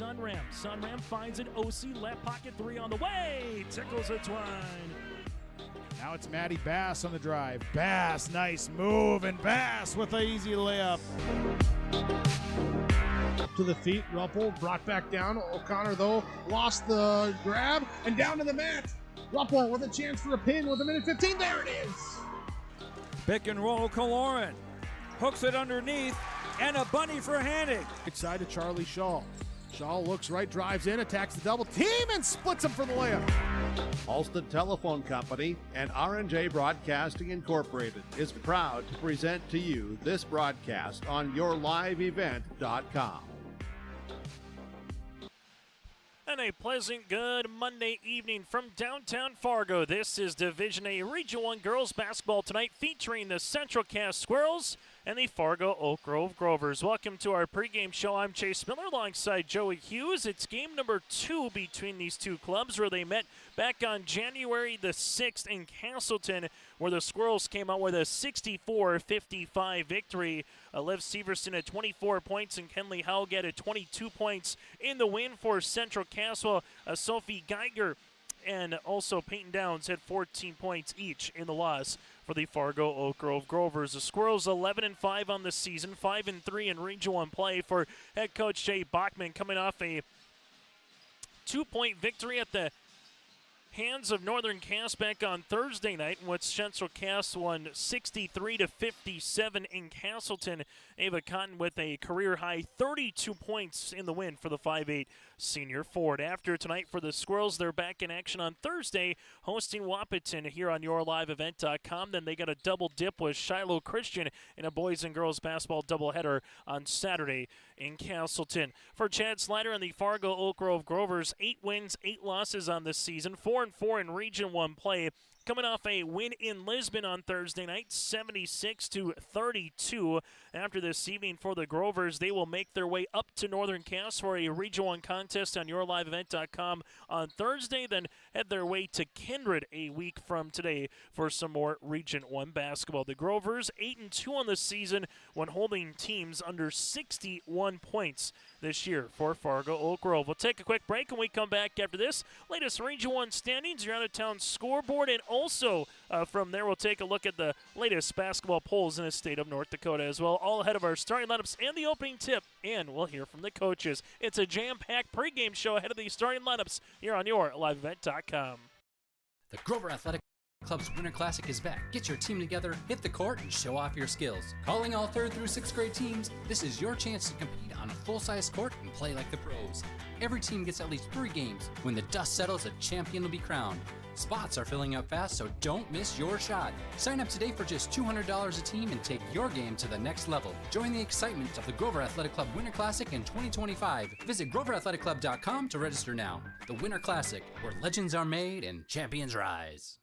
Sunram. Sunram finds it. OC left pocket three on the way. Tickles it Twine. Now it's Maddie Bass on the drive. Bass, nice move, and Bass with an easy layup. To the feet, Ruppel brought back down. O'Connor, though, lost the grab, and down to the mat. Ruppel with a chance for a pin with a minute 15. There it is. Pick and roll, Kaloran. Hooks it underneath, and a bunny for Hannig. Right side to Charlie Shaw. Shaw looks right, drives in, attacks the double team, and splits him for the layup. Alston Telephone Company and R&J Broadcasting Incorporated is proud to present to you this broadcast on yourliveevent.com. And a pleasant good Monday evening from downtown Fargo. This is Division A Region 1 girls basketball tonight, featuring the Central Cass Squirrels and the Fargo Oak Grove Grovers. Welcome to our pregame show. I'm Chase Miller alongside Joey Hughes. It's game number 2 between these two clubs, where they met back on January the 6th in Castleton, where the Squirrels came out with a 64-55 victory. Liv Severson at 24 points and Kenley Howgett at 22 points in the win for Central Cass. Sophie Geiger and also Peyton Downs had 14 points each in the loss for the Fargo Oak Grove Grovers. The Squirrels 11-5 on the season, 5-3 in Region 1 play for head coach Jay Bachman, coming off a 2-point victory at the hands of Northern Cass back on Thursday night, in which Central Cass won 63-57 in Castleton. Ava Cotton with a career-high 32 points in the win for the 5'8 senior forward. After tonight for the Squirrels, they're back in action on Thursday, hosting Wahpeton here on yourliveevent.com. Then they got a double dip with Shiloh Christian in a boys and girls basketball doubleheader on Saturday in Castleton. For Chad Slider and the Fargo Oak Grove Grovers, 8 wins, 8 losses on this season, 4-4 in Region 1 play. Coming off a win in Lisbon on Thursday night, 76-32. After this evening for the Grovers, they will make their way up to Northern Cass for a Region 1 contest on yourliveevent.com on Thursday, then head their way to Kindred a week from today for some more Region 1 basketball. The Grovers 8-2 on the season when holding teams under 61 points this year for Fargo Oak Grove. We'll take a quick break, and we come back after this. Latest Region 1 standings, your out-of-town scoreboard, and also from there we'll take a look at the latest basketball polls in the state of North Dakota as well, all ahead of our starting lineups and the opening tip, and we'll hear from the coaches. It's a jam-packed pregame show ahead of the starting lineups here on yourliveevent.com. The Grover Athletic Club's Winter Classic is back. Get your team together, hit the court, and show off your skills. Calling all 3rd through 6th grade teams, this is your chance to compete on a full-size court and play like the pros. Every team gets at least 3 games. When the dust settles, a champion will be crowned. Spots are filling up fast, so don't miss your shot. Sign up today for just $200 a team and take your game to the next level. Join the excitement of the Grover Athletic Club Winter Classic in 2025. Visit GroverAthleticClub.com to register now. The Winter Classic, where legends are made and champions rise.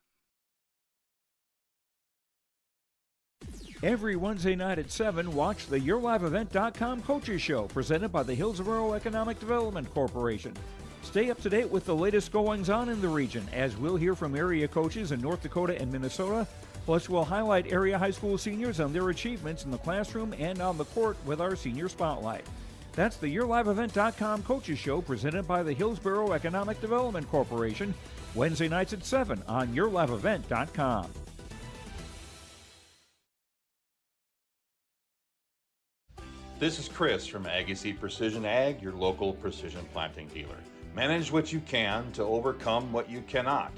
Every Wednesday night at 7, watch the YourLiveEvent.com Coaches Show, presented by the Hillsborough Economic Development Corporation. Stay up to date with the latest goings-on in the region, as we'll hear from area coaches in North Dakota and Minnesota. Plus, we'll highlight area high school seniors and their achievements in the classroom and on the court with our Senior Spotlight. That's the YourLiveEvent.com Coaches Show, presented by the Hillsborough Economic Development Corporation, Wednesday nights at 7 on YourLiveEvent.com. This is Chris from Agassiz Precision Ag, your local precision planting dealer. Manage what you can to overcome what you cannot.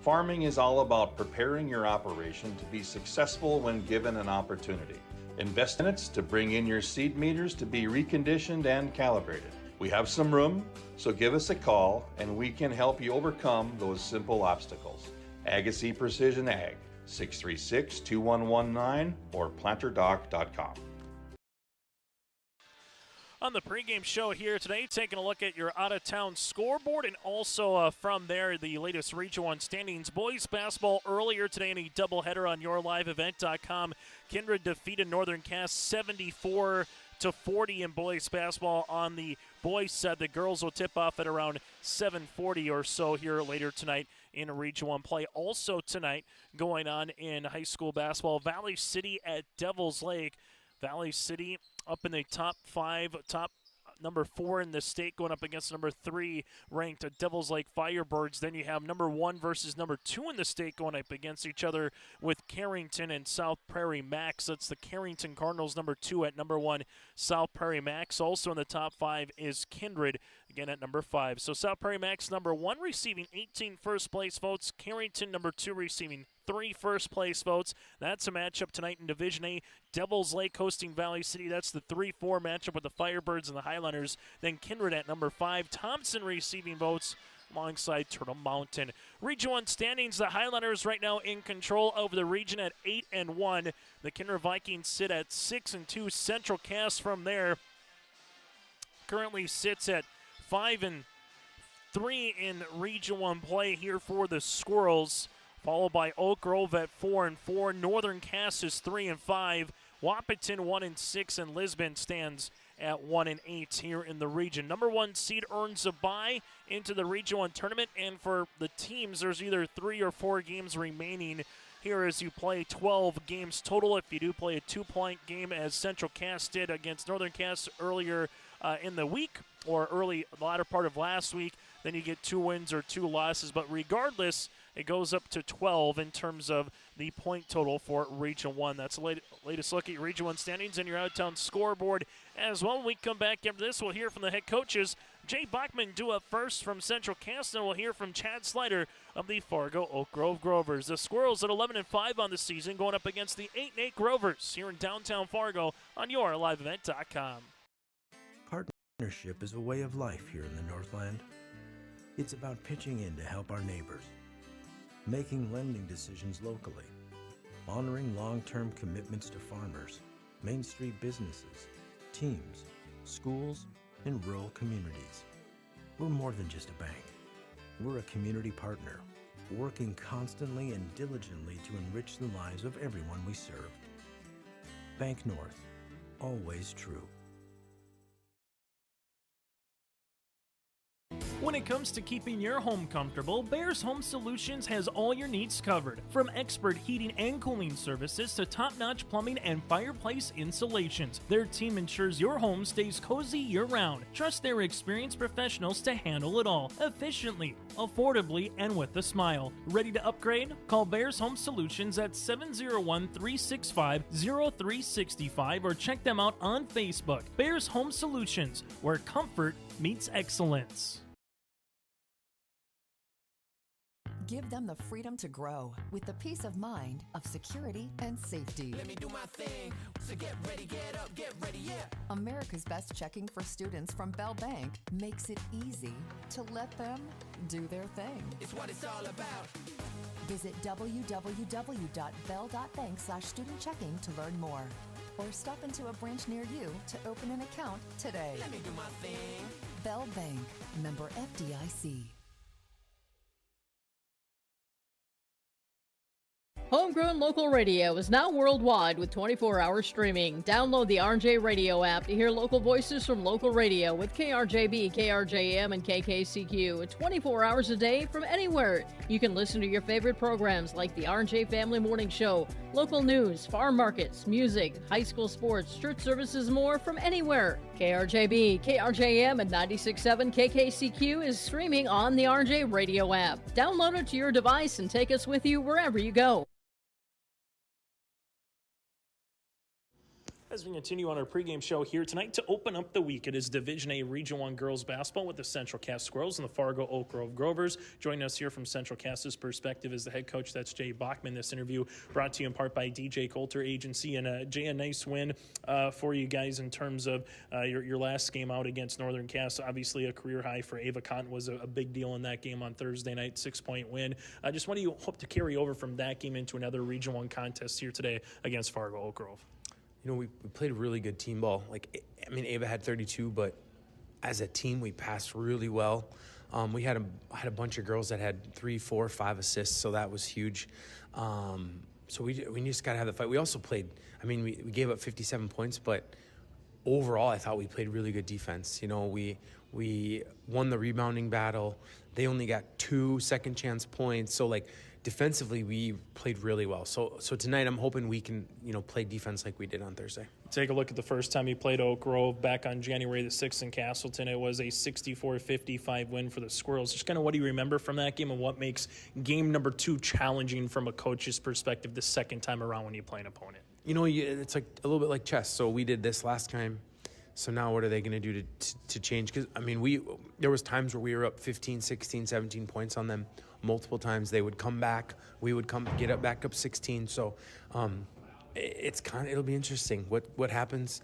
Farming is all about preparing your operation to be successful when given an opportunity. Invest in it to bring in your seed meters to be reconditioned and calibrated. We have some room, so give us a call and we can help you overcome those simple obstacles. Agassiz Precision Ag, 636-2119 or planterdoc.com. On the pregame show here today, taking a look at your out-of-town scoreboard, and also from there, the latest Region 1 standings. Boys basketball earlier today in a doubleheader on yourliveevent.com. Kindred defeated Northern Cass 74-40 in boys basketball on the boys side. The girls will tip off at around 7:40 or so here later tonight in Region 1 play. Also tonight, going on in high school basketball, Valley City at Devil's Lake. Valley City up in the top number 4 in the state going up against number 3 ranked Devils Lake Firebirds. Then you have number 1 versus number 2 in the state going up against each other with Carrington and South Prairie Max. That's the Carrington Cardinals, number 2 at number 1, South Prairie Max. Also in the top 5 is Kindred, again at number 5. So South Prairie Max, number 1, receiving 18 first place votes. Carrington, number 2, receiving 3 first place votes. That's a matchup tonight in Division A. Devils Lake hosting Valley City. That's the 3-4 matchup with the Firebirds and the Highlanders. Then Kindred at number 5. Thompson receiving votes alongside Turtle Mountain. Region 1 standings, the Highlanders right now in control over the region at 8-1. The Kindred Vikings sit at 6-2. Central Cass from there currently sits at 5-3 in Region 1 play here for the Squirrels, followed by Oak Grove at 4-4. Northern Cass is 3-5. Wahpeton 1-6, and Lisbon stands at 1-8 here in the region. Number 1 seed earns a bye into the Region 1 tournament, and for the teams, there's either 3 or 4 games remaining here as you play 12 games total. If you do play a 2-point game, as Central Cass did against Northern Cass earlier in the week, or the latter part of last week, then you get 2 wins or 2 losses. But regardless, it goes up to 12 in terms of the point total for Region 1. That's the latest look at your Region 1 standings and your out-of-town scoreboard as well. When we come back after this, we'll hear from the head coaches. Jay Bachman due up first from Central Cass, and we'll hear from Chad Slider of the Fargo Oak Grove Grovers. The Squirrels at 11-5 on the season, going up against the 8-8 Grovers here in downtown Fargo on YourLiveEvent.com. Partnership is a way of life here in the Northland. It's about pitching in to help our neighbors, making lending decisions locally, honoring long-term commitments to farmers, Main Street businesses, teams, schools, and rural communities. We're more than just a bank. We're a community partner, working constantly and diligently to enrich the lives of everyone we serve. Bank North, always true. When it comes to keeping your home comfortable, Bears Home Solutions has all your needs covered. From expert heating and cooling services to top-notch plumbing and fireplace installations, their team ensures your home stays cozy year-round. Trust their experienced professionals to handle it all efficiently, affordably, and with a smile. Ready to upgrade? Call Bears Home Solutions at 701-365-0365 or check them out on Facebook. Bears Home Solutions, where comfort meets excellence. Give them the freedom to grow with the peace of mind of security and safety. Let me do my thing. So get ready, get up, get ready, yeah. America's Best Checking for Students from Bell Bank makes it easy to let them do their thing. It's what it's all about. Visit www.bell.bank/student-checking to learn more. Or stop into a branch near you to open an account today. Let me do my thing. Bell Bank, member FDIC. Homegrown local radio is now worldwide with 24-hour streaming. Download the RJ Radio app to hear local voices from local radio with KRJB, KRJM, and KKCQ 24 hours a day from anywhere. You can listen to your favorite programs like the RJ Family Morning Show, local news, farm markets, music, high school sports, church services, more from anywhere. KRJB, KRJM, and 96.7 KKCQ is streaming on the RJ Radio app. Download it to your device and take us with you wherever you go. As we continue on our pregame show here tonight to open up the week, it is Division A Region 1 girls basketball with the Central Cass Squirrels and the Fargo Oak Grove Grovers. Joining us here from Central Cass's perspective is the head coach, that's Jay Bachman. This interview brought to you in part by DJ Coulter Agency. And Jay, a nice win for you guys in terms of your last game out against Northern Cass. Obviously a career high for Ava Cotton was a big deal in that game on Thursday night, 6-point win. Just what do you hope to carry over from that game into another Region 1 contest here today against Fargo Oak Grove? You know, we played really good team ball. Ava had 32, but as a team, we passed really well. We had a bunch of girls that had 3, 4, 5 assists, so that was huge. So we just got to have the fight. We also played, we gave up 57 points, but overall, I thought we played really good defense. You know, we won the rebounding battle. They only got 2 second chance points. So like defensively, we played really well. So tonight I'm hoping we can, play defense like we did on Thursday. Take a look at the first time you played Oak Grove back on January the 6th in Castleton. It was a 64-55 win for the Squirrels. Just kind of what do you remember from that game, and what makes game number 2 challenging from a coach's perspective the second time around when you play an opponent? It's like a little bit like chess. So we did this last time. So now what are they going to do to change? Because, there was times where we were up 15, 16, 17 points on them multiple times. They would come back. We would get back up 16. So it'll be interesting what happens.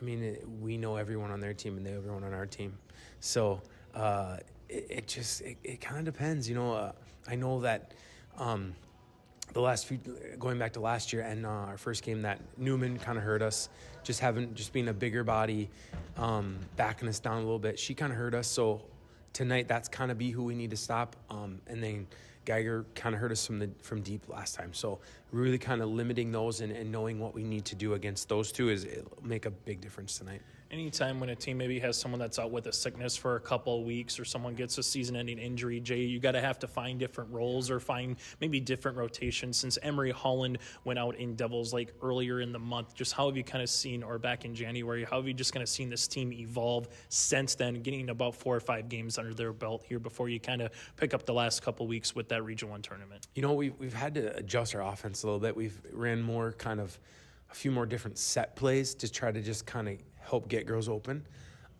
We know everyone on their team and they know everyone on our team. So it kind of depends. I know that the last few, going back to last year and our first game, that Newman kind of hurt us. Just being a bigger body, backing us down a little bit. She kind of hurt us. So tonight, that's kind of be who we need to stop. And then Geiger kind of hurt us from deep last time. So really kind of limiting those and knowing what we need to do against those two it'll make a big difference tonight. Anytime when a team maybe has someone that's out with a sickness for a couple of weeks, or someone gets a season-ending injury, Jay, you got to have to find different roles or find maybe different rotations. Since Emery Holland went out in Devils Lake earlier in the month, just how have you kind of seen, or back in January, how have you just kind of seen this team evolve since then, getting about 4 or 5 games under their belt here before you kind of pick up the last couple of weeks with that Region 1 tournament? We've had to adjust our offense a little bit. We've ran more kind of a few more different set plays to try to just kind of help get girls open.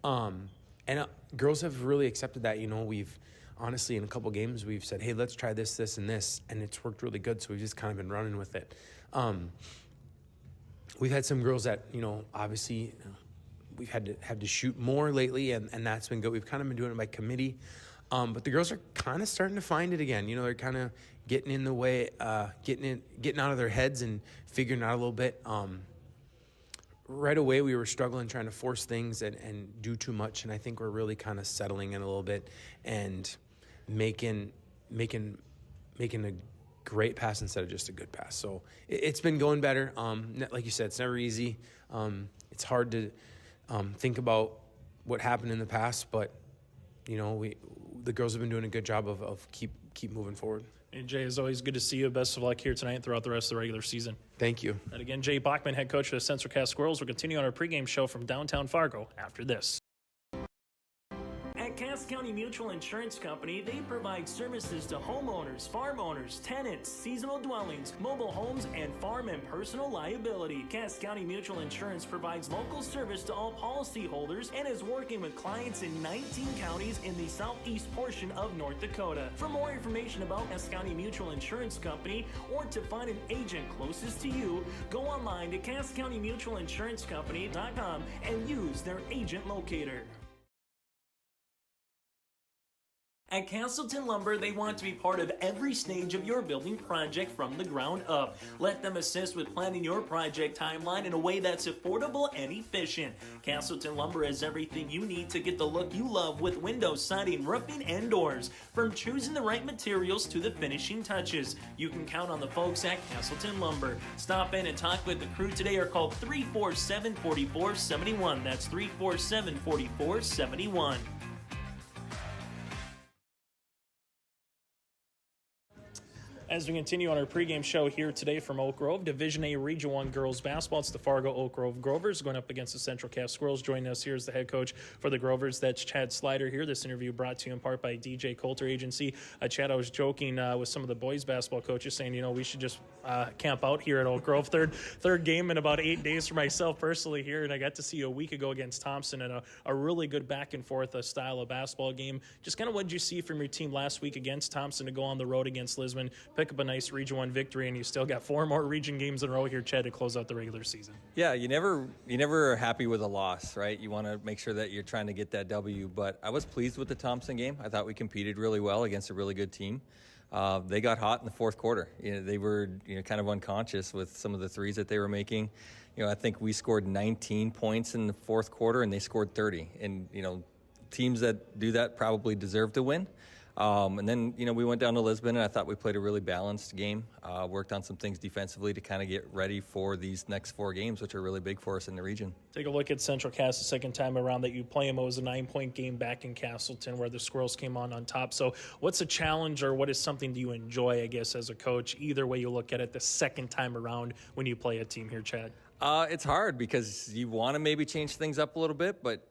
Girls have really accepted that. We've honestly, in a couple games, we've said, hey, let's try this, this, and this, and it's worked really good, so we've just kind of been running with it. We've had some girls that, obviously we've had to shoot more lately, and that's been good. We've kind of been doing it by committee. But the girls are kind of starting to find it again. They're kind of getting in the way, getting out of their heads and figuring out a little bit. Right away, we were struggling trying to force things and do too much, and I think we're really kind of settling in a little bit and making a great pass instead of just a good pass. So it's been going better. Like you said, it's never easy. It's hard to think about what happened in the past, but the girls have been doing a good job of keep moving forward. And Jay, it's always good to see you. Best of luck here tonight and throughout the rest of the regular season. Thank you. And again, Jay Bachman, head coach of the Central Cass Squirrels, will continue on our pregame show from downtown Fargo after this. At Cass County Mutual Insurance Company, they provide services to homeowners, farm owners, tenants, seasonal dwellings, mobile homes, and farm and personal liability. Cass County Mutual Insurance provides local service to all policyholders and is working with clients in 19 counties in the southeast portion of North Dakota. For more information about Cass County Mutual Insurance Company or to find an agent closest to you, go online to CassCountyMutualInsuranceCompany.com and use their agent locator. At Castleton Lumber, they want to be part of every stage of your building project from the ground up. Let them assist with planning your project timeline in a way that's affordable and efficient. Castleton Lumber has everything you need to get the look you love with windows, siding, roofing, and doors. From choosing the right materials to the finishing touches, you can count on the folks at Castleton Lumber. Stop in and talk with the crew today or call 347-4471. That's 347-4471. As we continue on our pregame show here today from Oak Grove, Division A Region 1 girls basketball, it's the Fargo Oak Grove Grovers going up against the Central Cass Squirrels. Joining us here is the head coach for the Grovers. That's Chad Slider here. This interview brought to you in part by DJ Coulter Agency. Chad, I was joking with some of the boys basketball coaches saying, we should just camp out here at Oak Grove. Third game in about 8 days for myself personally here, and I got to see you a week ago against Thompson and a really good back and forth style of basketball game. Just kind of what did you see from your team last week against Thompson to go on the road against Lisbon, pick up a nice Region 1 victory, and you still got 4 more region games in a row here, Chad, to close out the regular season? Yeah, you never are happy with a loss, right? You want to make sure that you're trying to get that W, but I was pleased with the Thompson game. I thought we competed really well against a really good team. They got hot in the fourth quarter. They were kind of unconscious with some of the threes that they were making. I think we scored 19 points in the fourth quarter, and they scored 30. And, teams that do that probably deserve to win. And then, we went down to Lisbon, and I thought we played a really balanced game. Worked on some things defensively to kind of get ready for these next 4 games, which are really big for us in the region. Take a look at Central Cass the second time around that you play them. It was a 9-point game back in Castleton where the Squirrels came on top. So what's a challenge, or what is something do you enjoy, I guess, as a coach, either way you look at it the second time around when you play a team here, Chad? It's hard because you want to maybe change things up a little bit, but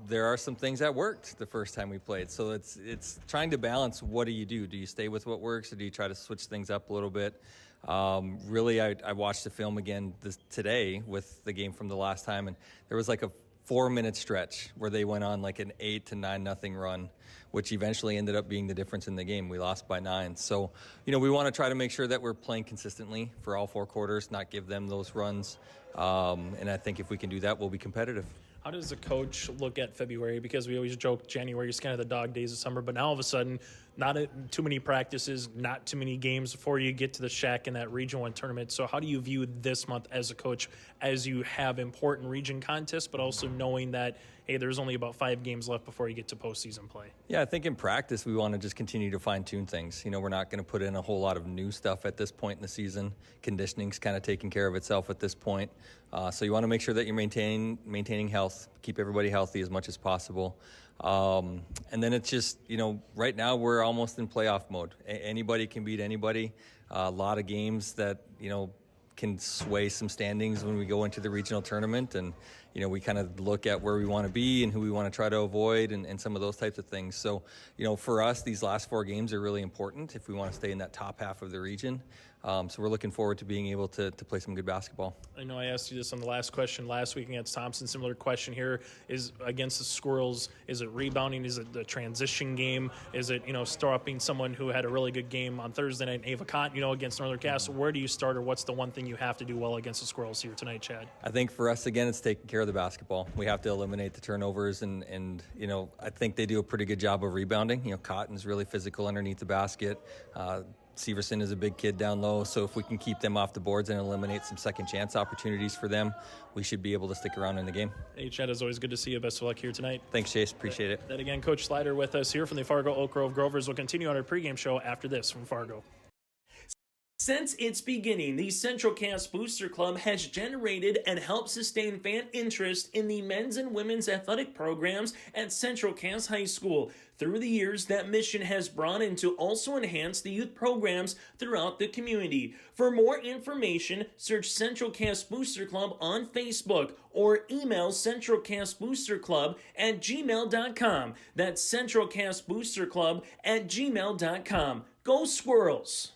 there are some things that worked the first time we played. So it's trying to balance, what do you do? Do you stay with what works, or do you try to switch things up a little bit? Really, I watched the film again today with the game from the last time, and there was like a 4-minute stretch where they went on like an 8-9-0 run, which eventually ended up being the difference in the game. We lost by 9. So, we want to try to make sure that we're playing consistently for all 4 quarters, not give them those runs. And I think if we can do that, we'll be competitive. How does the coach look at February? Because we always joke January is kind of the dog days of summer, but now all of a sudden, not too many practices, not too many games before you get to the Shack in that Region 1 tournament. So how do you view this month as a coach, as you have important region contests, but also knowing that, hey, there's only about 5 games left before you get to postseason play? Yeah, I think in practice we want to just continue to fine-tune things. We're not going to put in a whole lot of new stuff at this point in the season. Conditioning's kind of taking care of itself at this point. So you want to make sure that you're maintaining health, keep everybody healthy as much as possible. And then it's just, right now we're almost in playoff mode. Anybody can beat anybody. A lot of games that, can sway some standings when we go into the regional tournament, and we kind of look at where we want to be and who we want to try to avoid, and some of those types of things. So for us, these last 4 games are really important if we want to stay in that top half of the region. So we're looking forward to being able to play some good basketball. I know I asked you this on the last question last week against Thompson. Similar question here is against the Squirrels. Is it rebounding? Is it the transition game? Is it, stopping someone who had a really good game on Thursday night in Avacont, against Northern Cass? Where do you start, or what's the one thing you have to do well against the Squirrels here tonight, Chad? I think for us, again, it's taking care of the basketball. We have to eliminate the turnovers, and I think they do a pretty good job of rebounding. Cotton's really physical underneath the basket. Severson is a big kid down low, so if we can keep them off the boards and eliminate some second chance opportunities for them, we should be able to stick around in the game. Hey, Chad, it's always good to see you. Best of luck here tonight. Thanks, Chase. Appreciate it. That again, Coach Slider with us here from the Fargo Oak Grove Grovers. We'll continue on our pregame show after this from Fargo. Since its beginning, the Central Cass Booster Club has generated and helped sustain fan interest in the men's and women's athletic programs at Central Cass High School. Through the years, that mission has brought in to also enhance the youth programs throughout the community. For more information, search Central Cass Booster Club on Facebook or email centralcassboosterclub@gmail.com. That's centralcassboosterclub@gmail.com. Go Squirrels!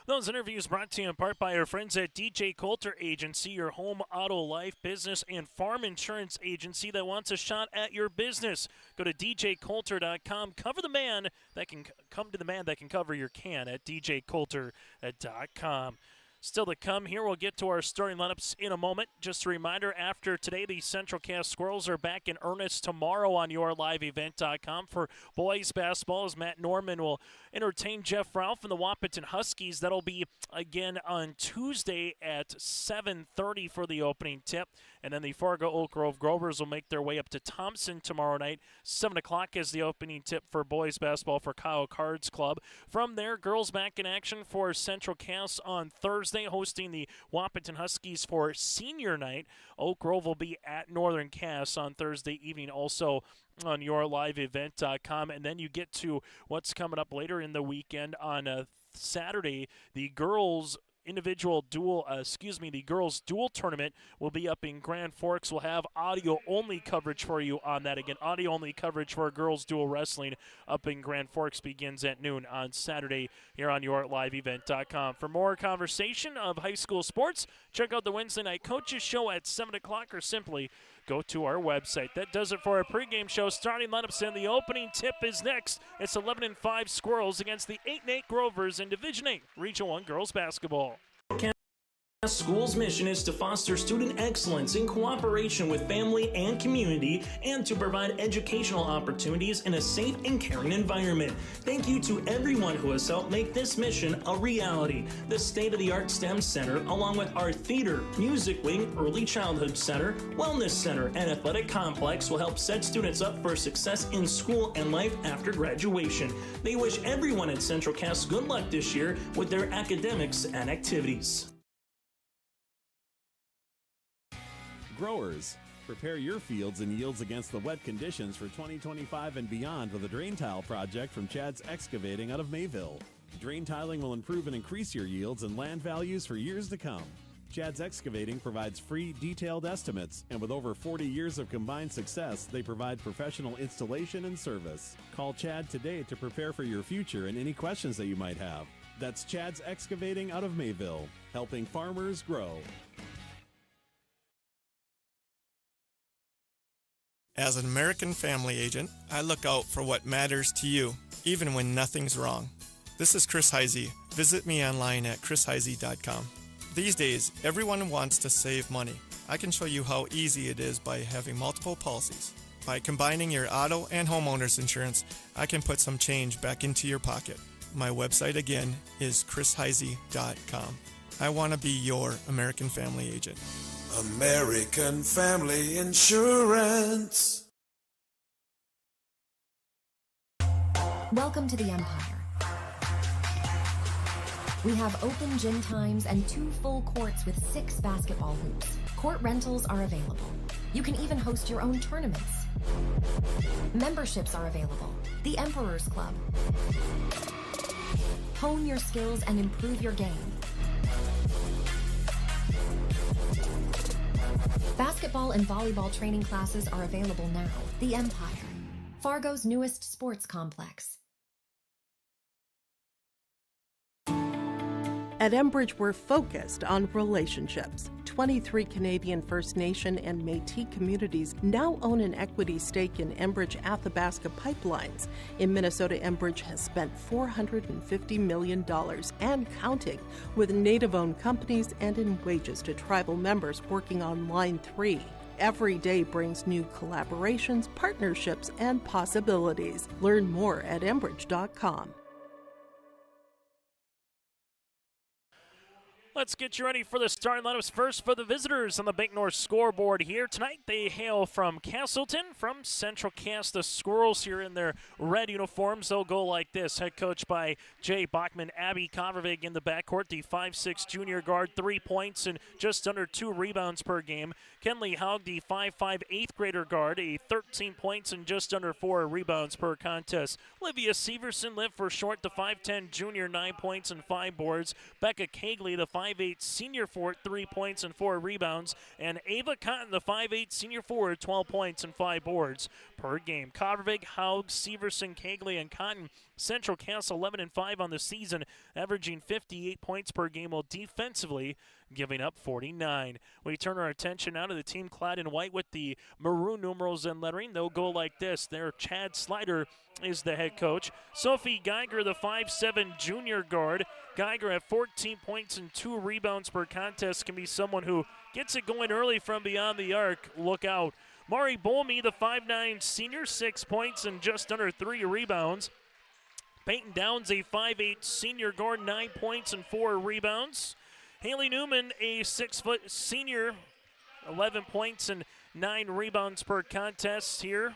Those interviews brought to you in part by our friends at DJ Coulter Agency, your home, auto, life, business, and farm insurance agency that wants a shot at your business. Go to djcoulter.com. Cover the man that can come to the man that can cover your can at djcoulter.com. Still to come here, we'll get to our starting lineups in a moment. Just a reminder, after today, the Central Cass Squirrels are back in earnest tomorrow on yourliveevent.com for boys basketball, as Matt Norman will entertain Jeff Ralph and the Wahpeton Huskies. That'll be again on Tuesday at 7:30 for the opening tip. And then the Fargo Oak Grove Grovers will make their way up to Thompson tomorrow night. 7 o'clock is the opening tip for boys basketball for Kyle Cards Club. From there, girls back in action for Central Cass on Thursday, hosting the Wahpeton Huskies for senior night. Oak Grove will be at Northern Cass on Thursday evening, also on yourliveevent.com. And then you get to what's coming up later in the weekend on Saturday. The girls' the girls' dual tournament will be up in Grand Forks. We'll have audio-only coverage for you on that. Again, audio-only coverage for girls' dual wrestling up in Grand Forks begins at noon on Saturday here on yourliveevent.com. For more conversation of high school sports, check out the Wednesday Night Coaches Show at 7 o'clock or simply go to our website. That does it for our pregame show. Starting lineups and the opening tip is next. It's 11-5 Squirrels against the 8-8 Grovers in Division 8 Region 1 girls basketball. School's mission is to foster student excellence in cooperation with family and community and to provide educational opportunities in a safe and caring environment. Thank you to everyone who has helped make this mission a reality. The state-of-the-art STEM Center, along with our theater, music wing, early childhood center, wellness center, and athletic complex will help set students up for success in school and life after graduation. They wish everyone at Central Cass good luck this year with their academics and activities. Growers, prepare your fields and yields against the wet conditions for 2025 and beyond with a drain tile project from Chad's Excavating out of Mayville. Drain tiling will improve and increase your yields and land values for years to come. Chad's Excavating provides free, detailed estimates, and with over 40 years of combined success, they provide professional installation and service. Call Chad today to prepare for your future and any questions that you might have. That's Chad's Excavating out of Mayville, helping farmers grow. As an American Family Agent, I look out for what matters to you, even when nothing's wrong. This is Chris Heisey. Visit me online at chrisheisey.com. These days, everyone wants to save money. I can show you how easy it is by having multiple policies. By combining your auto and homeowner's insurance, I can put some change back into your pocket. My website again is chrisheisey.com. I want to be your American Family Agent. American Family Insurance. Welcome to the Empire. We have open gym times and 2 full courts with 6 basketball hoops. Court rentals are available. You can even host your own tournaments. Memberships are available. The Emperor's Club. Hone your skills and improve your game. Basketball and volleyball training classes are available now. The Empire, Fargo's newest sports complex. At Enbridge, we're focused on relationships. 23 Canadian First Nation and Métis communities now own an equity stake in Enbridge Athabasca Pipelines. In Minnesota, Enbridge has spent $450 million and counting with Native-owned companies and in wages to tribal members working on Line 3. Every day brings new collaborations, partnerships, and possibilities. Learn more at Enbridge.com. Let's get you ready for the starting lineups. First for the visitors on the Bank North scoreboard here tonight. They hail from Castleton, from Central Cass. The Squirrels here in their red uniforms. They'll go like this. Head coach by Jay Bachman. Abby Kovervig in the backcourt, the 5'6" junior guard, 3 points and just under 2 rebounds per game. Kenley Haug, the 5'5" 8th grader guard, 13 points and just under 4 rebounds per contest. Olivia Severson lived for short, the 5'10" junior, 9 points and 5 boards. Becca Cagley, the 5'8" senior forward, 3 points and 4 rebounds. And Ava Cotton, the 5'8" senior forward, 12 points and 5 boards per game. Kovervig, Haug, Severson, Cagley, and Cotton. Central Cass 11-5 on the season, averaging 58 points per game, while defensively giving up 49. We turn our attention now to the team clad in white with the maroon numerals and lettering. They'll go like this. Their Chad Slider is the head coach. Sophie Geiger, the 5'7" junior guard. Geiger at 14 points and 2 rebounds per contest, can be someone who gets it going early from beyond the arc. Look out. Mari Bolme, the 5'9" senior, 6 points and just under 3 rebounds. Peyton Downs, a 5'8" senior guard, 9 points and 4 rebounds. Haley Newman, a 6-foot senior, 11 points and 9 rebounds per contest here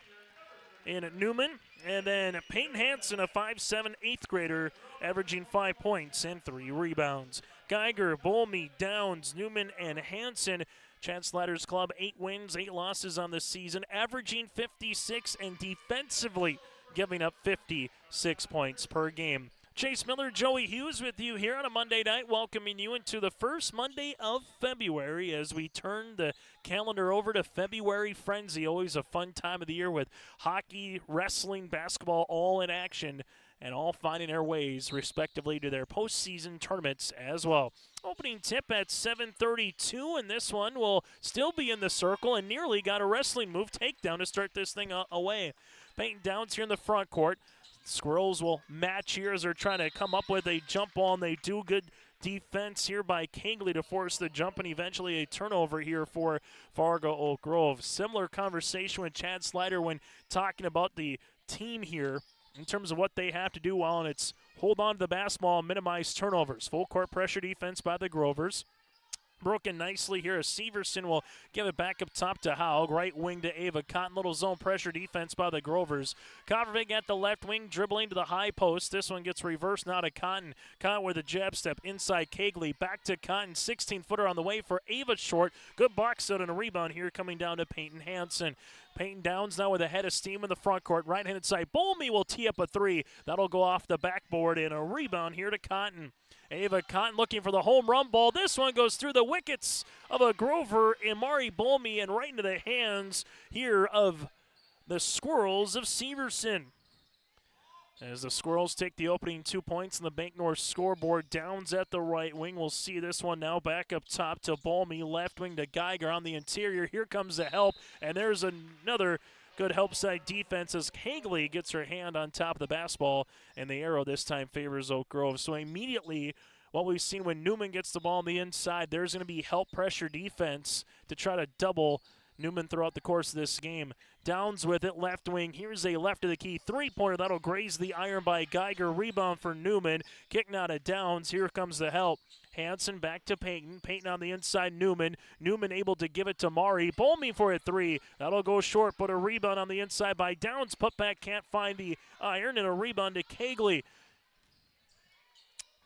in Newman. And then Peyton Hansen, a 5'7" 8th grader, averaging 5 points and 3 rebounds. Geiger, Bolme, Downs, Newman, and Hansen. Chad Slatter's club, 8 wins, 8 losses on the season, averaging 56 and defensively giving up 56 points per game. Chase Miller, Joey Hughes with you here on a Monday night, welcoming you into the first Monday of February as we turn the calendar over to February Frenzy. Always a fun time of the year with hockey, wrestling, basketball all in action and all finding their ways respectively to their postseason tournaments as well. Opening tip at 7:32, and this one will still be in the circle and nearly got a wrestling move takedown to start this thing away. Peyton Downs here in the front court. Squirrels will match here as they're trying to come up with a jump ball, and they do. Good defense here by Kegley to force the jump and eventually a turnover here for Fargo Oak Grove. Similar conversation with Chad Slider when talking about the team here in terms of what they have to do well, and it's hold on to the basketball and minimize turnovers. Full court pressure defense by the Grovers. Broken nicely here as Severson will give it back up top to Haug. Right wing to Ava Cotton. Little zone pressure defense by the Grovers. Kovervig at the left wing, dribbling to the high post. This one gets reversed now to Cotton. Cotton with a jab step inside Kegley. Back to Cotton. 16-footer on the way for Ava Short. Good box out and a rebound here coming down to Peyton Hansen. Peyton Downs now with a head of steam in the front court. Right-handed side. Bolmy will tee up a three. That'll go off the backboard and a rebound here to Cotton. Ava Cotton looking for the home run ball. This one goes through the wickets of a Grover and Mari Bolmy and right into the hands here of the Squirrels of Severson. As the Squirrels take the opening 2 points on the Bank North scoreboard. Downs at the right wing. We'll see this one now back up top to Bolmy. Left wing to Geiger on the interior. Here comes the help, and there's another good help side defense as Kegley gets her hand on top of the basketball, and the arrow this time favors Oak Grove. So immediately, what we've seen when Newman gets the ball on the inside, there's going to be help pressure defense to try to double Newman throughout the course of this game. Downs with it, left wing. Here's a left of the key three-pointer. That'll graze the iron by Geiger. Rebound for Newman. Kick now to Downs. Here comes the help. Hansen back to Peyton. Peyton on the inside, Newman. Newman able to give it to Mari. Bolmy for a three. That'll go short, but a rebound on the inside by Downs. Putback can't find the iron, and a rebound to Kegley.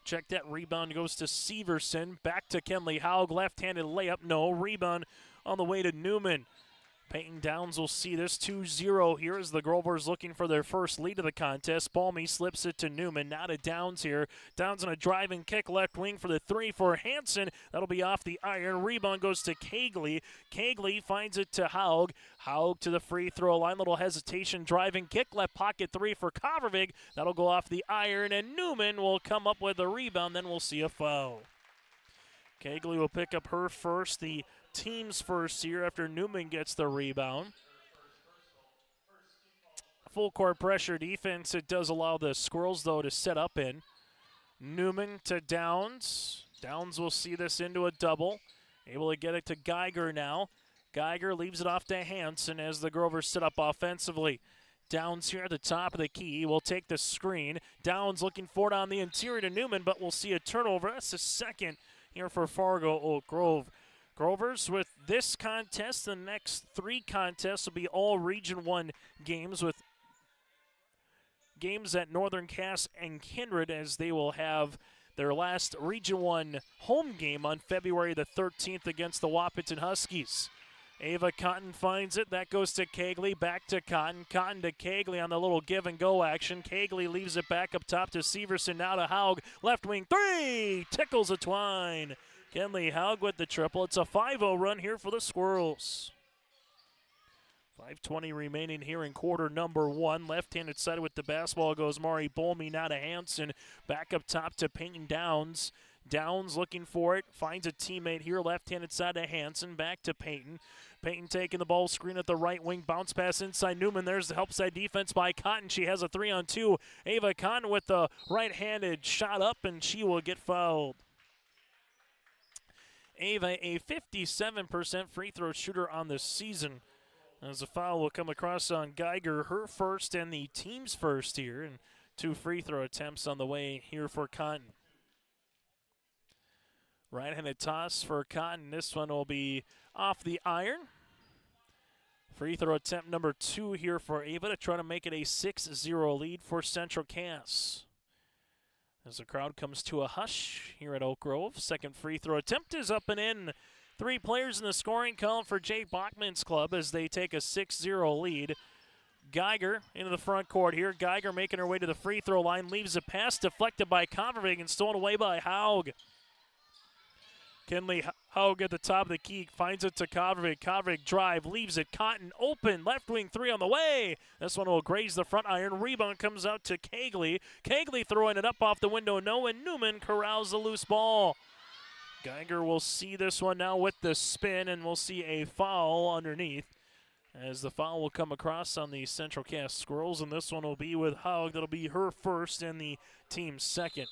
Check that rebound goes to Severson. Back to Kenley Haug. Left-handed layup. No. Rebound on the way to Newman. Peyton Downs will see this 2-0 here as the Grovers looking for their first lead of the contest. Balmy slips it to Newman. Now to Downs here. Downs on a driving kick left wing for the three for Hansen. That'll be off the iron. Rebound goes to Kegley. Kegley finds it to Haug. Haug to the free throw line. Little hesitation. Driving kick left pocket three for Kovervig. That'll go off the iron, and Newman will come up with a rebound. Then we'll see a foul. Kegley will pick up her first, the team's first here after Newman gets the rebound. Full court pressure defense. It does allow the Squirrels, though, to set up in. Newman to Downs. Downs will see this into a double. Able to get it to Geiger now. Geiger leaves it off to Hansen as the Grovers set up offensively. Downs here at the top of the key will take the screen. Downs looking for it on the interior to Newman, but we'll see a turnover. That's the second here for Fargo Oak Grove. Grovers with this contest, the next three contests will be all Region 1 games with games at Northern Cass and Kindred, as they will have their last Region 1 home game on February the 13th against the Wahpeton Huskies. Ava Cotton finds it. That goes to Kegley. Back to Cotton. Cotton to Kegley on the little give-and-go action. Kegley leaves it back up top to Severson. Now to Haug. Left wing three. Tickles a twine. Kenley Haug with the triple. It's a 5-0 run here for the Squirrels. 5:20 remaining here in quarter number one. Left-handed side with the basketball goes Mari Bolmy. Now to Hansen. Back up top to Peyton Downs. Downs looking for it. Finds a teammate here. Left-handed side to Hansen. Back to Peyton. Peyton taking the ball screen at the right wing. Bounce pass inside Newman. There's the help side defense by Cotton. She has a 3-on-2. Ava Cotton with the right-handed shot up, and she will get fouled. Ava, a 57% free throw shooter on the season. As a foul will come across on Geiger, her first and the team's first here, and 2 free throw attempts on the way here for Cotton. Right-handed toss for Cotton. This one will be off the iron. Free throw attempt number 2 here for Ava to try to make it a 6-0 lead for Central Cass. As the crowd comes to a hush here at Oak Grove. Second free throw attempt is up and in. 3 players in the scoring column for Jay Bachman's club as they take a 6-0 lead. Geiger into the front court here. Geiger making her way to the free throw line. Leaves a pass deflected by Kovervig and stolen away by Haug. Kenley Haug at the top of the key. Finds it to Kovervig. Kovervig drive. Leaves it. Cotton open. Left wing 3 on the way. This one will graze the front iron. Rebound comes out to Kegley. Kegley throwing it up off the window. No, and Newman corrals the loose ball. Geiger will see this one now with the spin, and we'll see a foul underneath as the foul will come across on the Central Cass Squirrels, and this one will be with Haug. That'll be her first and the team's second.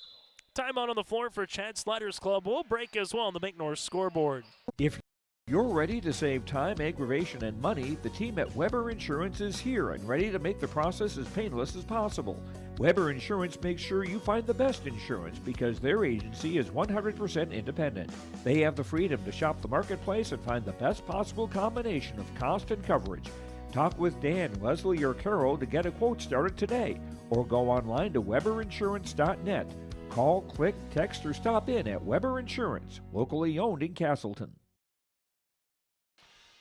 Timeout on the floor for Chad Sliders Club. We'll break as well on the Make North scoreboard. If you're ready to save time, aggravation, and money, the team at Weber Insurance is here and ready to make the process as painless as possible. Weber Insurance makes sure you find the best insurance because their agency is 100% independent. They have the freedom to shop the marketplace and find the best possible combination of cost and coverage. Talk with Dan, Leslie, or Carol to get a quote started today, or go online to weberinsurance.net. Call, click, text, or stop in at Weber Insurance, locally owned in Castleton.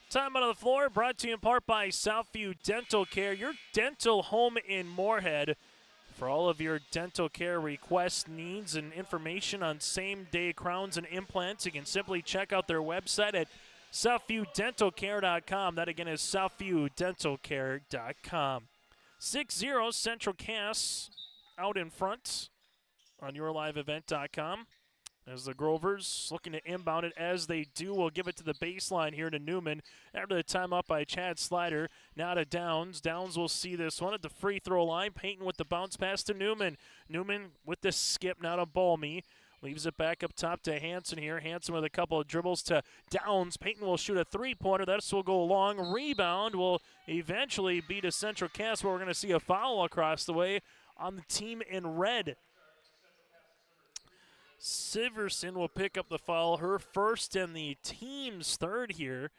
Time out on the floor, brought to you in part by Southview Dental Care, your dental home in Moorhead. For all of your dental care requests, needs, and information on same-day crowns and implants, you can simply check out their website at southviewdentalcare.com. That again is southviewdentalcare.com. 6-0 Central Cass out in front on yourliveevent.com. As the Grovers looking to inbound it as they do, we'll give it to the baseline here to Newman. After the timeout by Chad Slider, now to Downs. Downs will see this one at the free throw line. Payton with the bounce pass to Newman. Newman with the skip now to Balmy. Leaves it back up top to Hanson here. Hanson with a couple of dribbles to Downs. Payton will shoot a three-pointer. This will go long. Rebound will eventually be to Central Cass, where we're going to see a foul across the way on the team in red. Siverson will pick up the foul, her first and the team's third here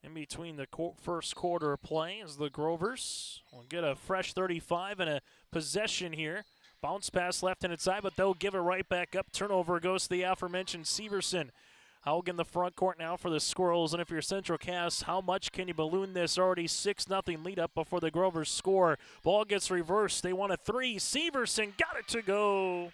in between the first quarter of play, as the Grovers will get a fresh 35 and a possession here. Bounce pass left-handed side, but they'll give it right back up. Turnover goes to the aforementioned Severson. Haug in the front court now for the Squirrels, and if you're Central Cass, how much can you balloon this already 6-0 lead up before the Grovers score? Ball gets reversed. They want a three. Severson got it to go.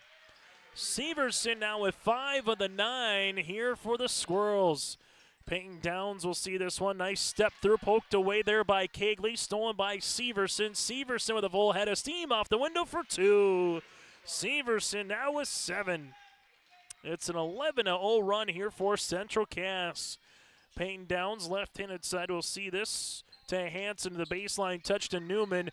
Severson now with 5 of the 9 here for the Squirrels. Peyton Downs will see this one. Nice step through, poked away there by Kegley, stolen by Severson. Severson with a full head of steam off the window for 2. Severson now with 7. It's an 11-0 run here for Central Cass. Peyton Downs, left-handed side, will see this to Hanson to the baseline, touch to Newman.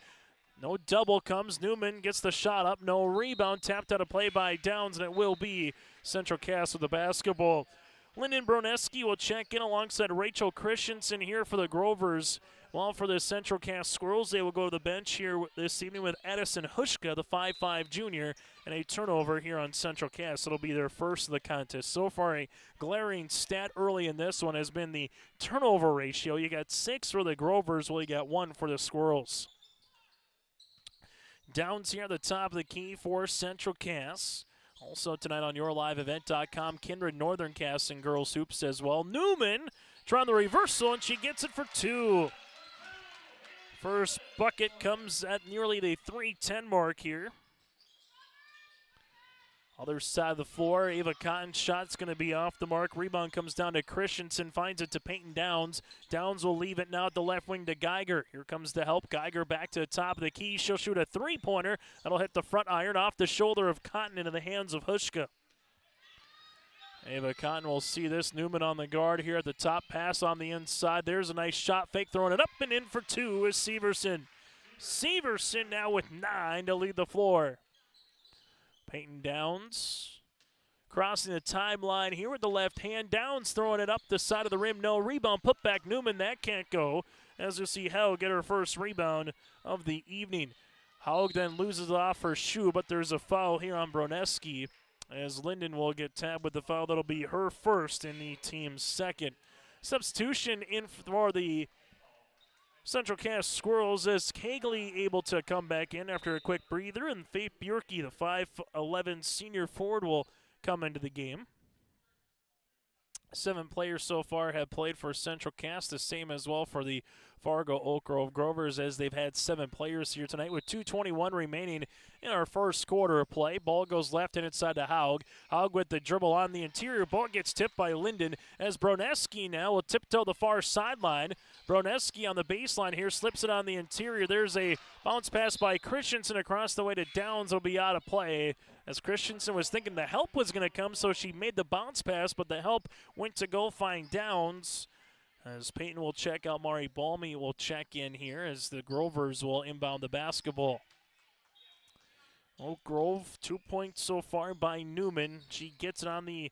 No double comes. Newman gets the shot up. No rebound. Tapped out of play by Downs, and it will be Central Cass with the basketball. Lyndon Broneski will check in alongside Rachel Christensen here for the Grovers. While for the Central Cass Squirrels, they will go to the bench here this evening with Addison Hushka, the 5'5 junior, and a turnover here on Central Cass. It'll be their first of the contest. So far, a glaring stat early in this one has been the turnover ratio. You got 6 for the Grovers, while you got 1 for the Squirrels. Downs here at the top of the key for Central Cass. Also tonight on yourliveevent.com, Kindred Northern Cass and Girls Hoops as well. Newman trying the reversal, and she gets it for 2. First bucket comes at nearly the 3:10 mark here. Other side of the floor, Ava Cotton's shot's going to be off the mark. Rebound comes down to Christensen, finds it to Peyton Downs. Downs will leave it now at the left wing to Geiger. Here comes the help. Geiger back to the top of the key. She'll shoot a three-pointer. That'll hit the front iron off the shoulder of Cotton into the hands of Hushka. Ava Cotton will see this. Newman on the guard here at the top. Pass on the inside. There's a nice shot fake, throwing it up and in for 2 is Severson. Severson now with 9 to lead the floor. Peyton Downs crossing the timeline here with the left hand. Downs throwing it up the side of the rim. No rebound. Put back Newman. That can't go. As you see Haug get her first rebound of the evening. Haug then loses it off her shoe, but there's a foul here on Broneski, as Linden will get tabbed with the foul. That'll be her first and the team's second. Substitution in for the Central Cass Squirrels, as Kegley able to come back in after a quick breather, and Faith Bjerke, the 5'11 senior forward, will come into the game. 7 players so far have played for Central Cass, the same as well for the Fargo Oak Grove Grovers, as they've had 7 players here tonight with 2:21 remaining in our first quarter of play. Ball goes left and inside to Haug. Haug with the dribble on the interior. Ball gets tipped by Linden, as Broneski now will tiptoe the far sideline. Broneski on the baseline here, slips it on the interior. There's a bounce pass by Christensen across the way to Downs. Will be out of play, as Christensen was thinking the help was going to come, so she made the bounce pass, but the help went to go find Downs. As Peyton will check out, Mari Balmy will check in here as the Grovers will inbound the basketball. Oak Grove, 2 points so far by Newman. She gets it on the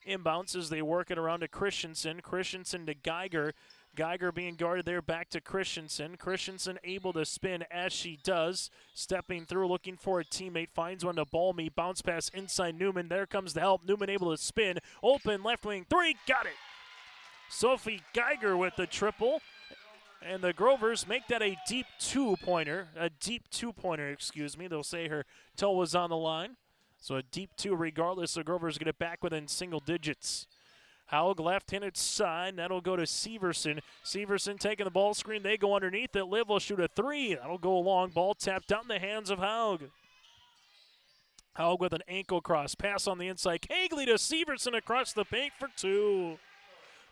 inbounds as they work it around to Christensen. Christensen to Geiger. Geiger being guarded there, back to Christensen. Christensen able to spin as she does. Stepping through, looking for a teammate. Finds one to Balmy. Bounce pass inside Newman. There comes the help. Newman able to spin. Open left wing three. Got it. Sophie Geiger with the triple. And the Grovers make that a deep two-pointer. Excuse me. They'll say her toe was on the line. So a deep two regardless. The Grovers get it back within single digits. Haug left-handed side. That'll go to Severson. Severson taking the ball screen. They go underneath it. Liv will shoot a three. That'll go long. Ball tapped down the hands of Haug. Haug with an ankle cross. Pass on the inside. Kegley to Severson across the paint for two.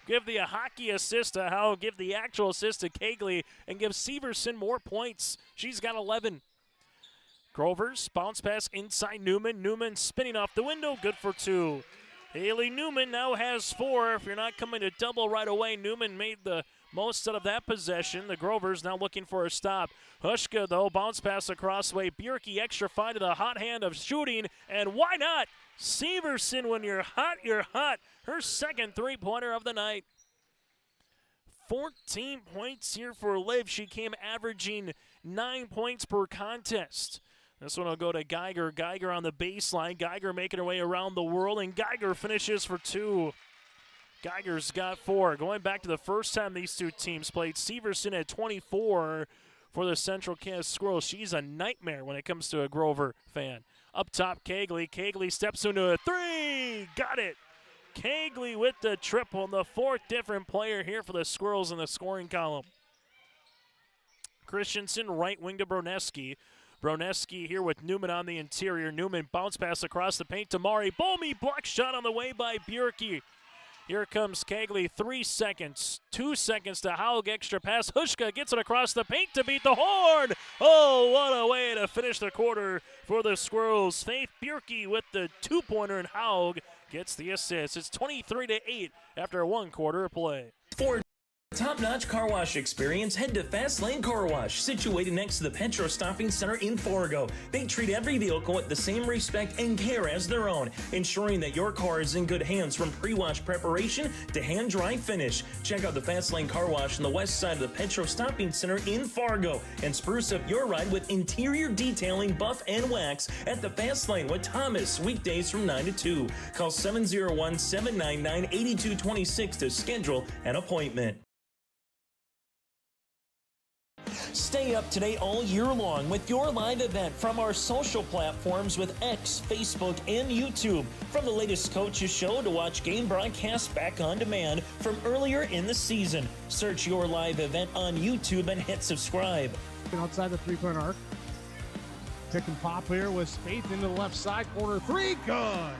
Give the hockey assist to Haug. Give the actual assist to Kegley. And give Severson more points. She's got 11. Grovers, bounce pass inside Newman. Newman spinning off the window. Good for two. Haley Newman now has 4. If you're not coming to double right away, Newman made the most out of that possession. The Grovers now looking for a stop. Hushka, though, bounce pass across the way. Bjerke extra 5 to the hot hand of shooting. And why not? Severson, when you're hot, you're hot. Her second three-pointer of the night. 14 points here for Liv. She came averaging 9 points per contest. This one will go to Geiger. Geiger on the baseline. Geiger making her way around the world, and Geiger finishes for 2. Geiger's got 4. Going back to the first time these two teams played, Severson at 24 for the Central Kansas Squirrels. She's a nightmare when it comes to a Grover fan. Up top, Kegley. Kegley steps into a 3. Got it. Kegley with the triple, and the 4th different player here for the Squirrels in the scoring column. Christensen, right wing to Broneski. Broneski here with Newman on the interior. Newman bounce pass across the paint to Mari. Balmy block shot on the way by Bjerke. Here comes Kegley, 3 seconds. 2 seconds to Haug, extra pass. Hushka gets it across the paint to beat the horn. Oh, what a way to finish the quarter for the Squirrels. Faith Bjerke with the 2-pointer, and Haug gets the assist. It's 23-8 after 1 quarter of play. For top-notch car wash experience, head to Fast Lane Car Wash, situated next to the Petro Stopping Center in Fargo. They treat every vehicle with the same respect and care as their own, ensuring that your car is in good hands from pre-wash preparation to hand-dry finish. Check out the Fast Lane Car Wash on the west side of the Petro Stopping Center in Fargo and spruce up your ride with interior detailing, buff, and wax at the Fast Lane with Thomas, weekdays from 9 to 2. Call 701-799-8226 to schedule an appointment. Stay up to date all year long with your live event from our social platforms with X, Facebook, and YouTube. From the latest coaches show to watch game broadcasts back on demand from earlier in the season. Search your live event on YouTube and hit subscribe. Outside the three-point arc. Pick and pop here with Spaeth into the left side corner. 3, good.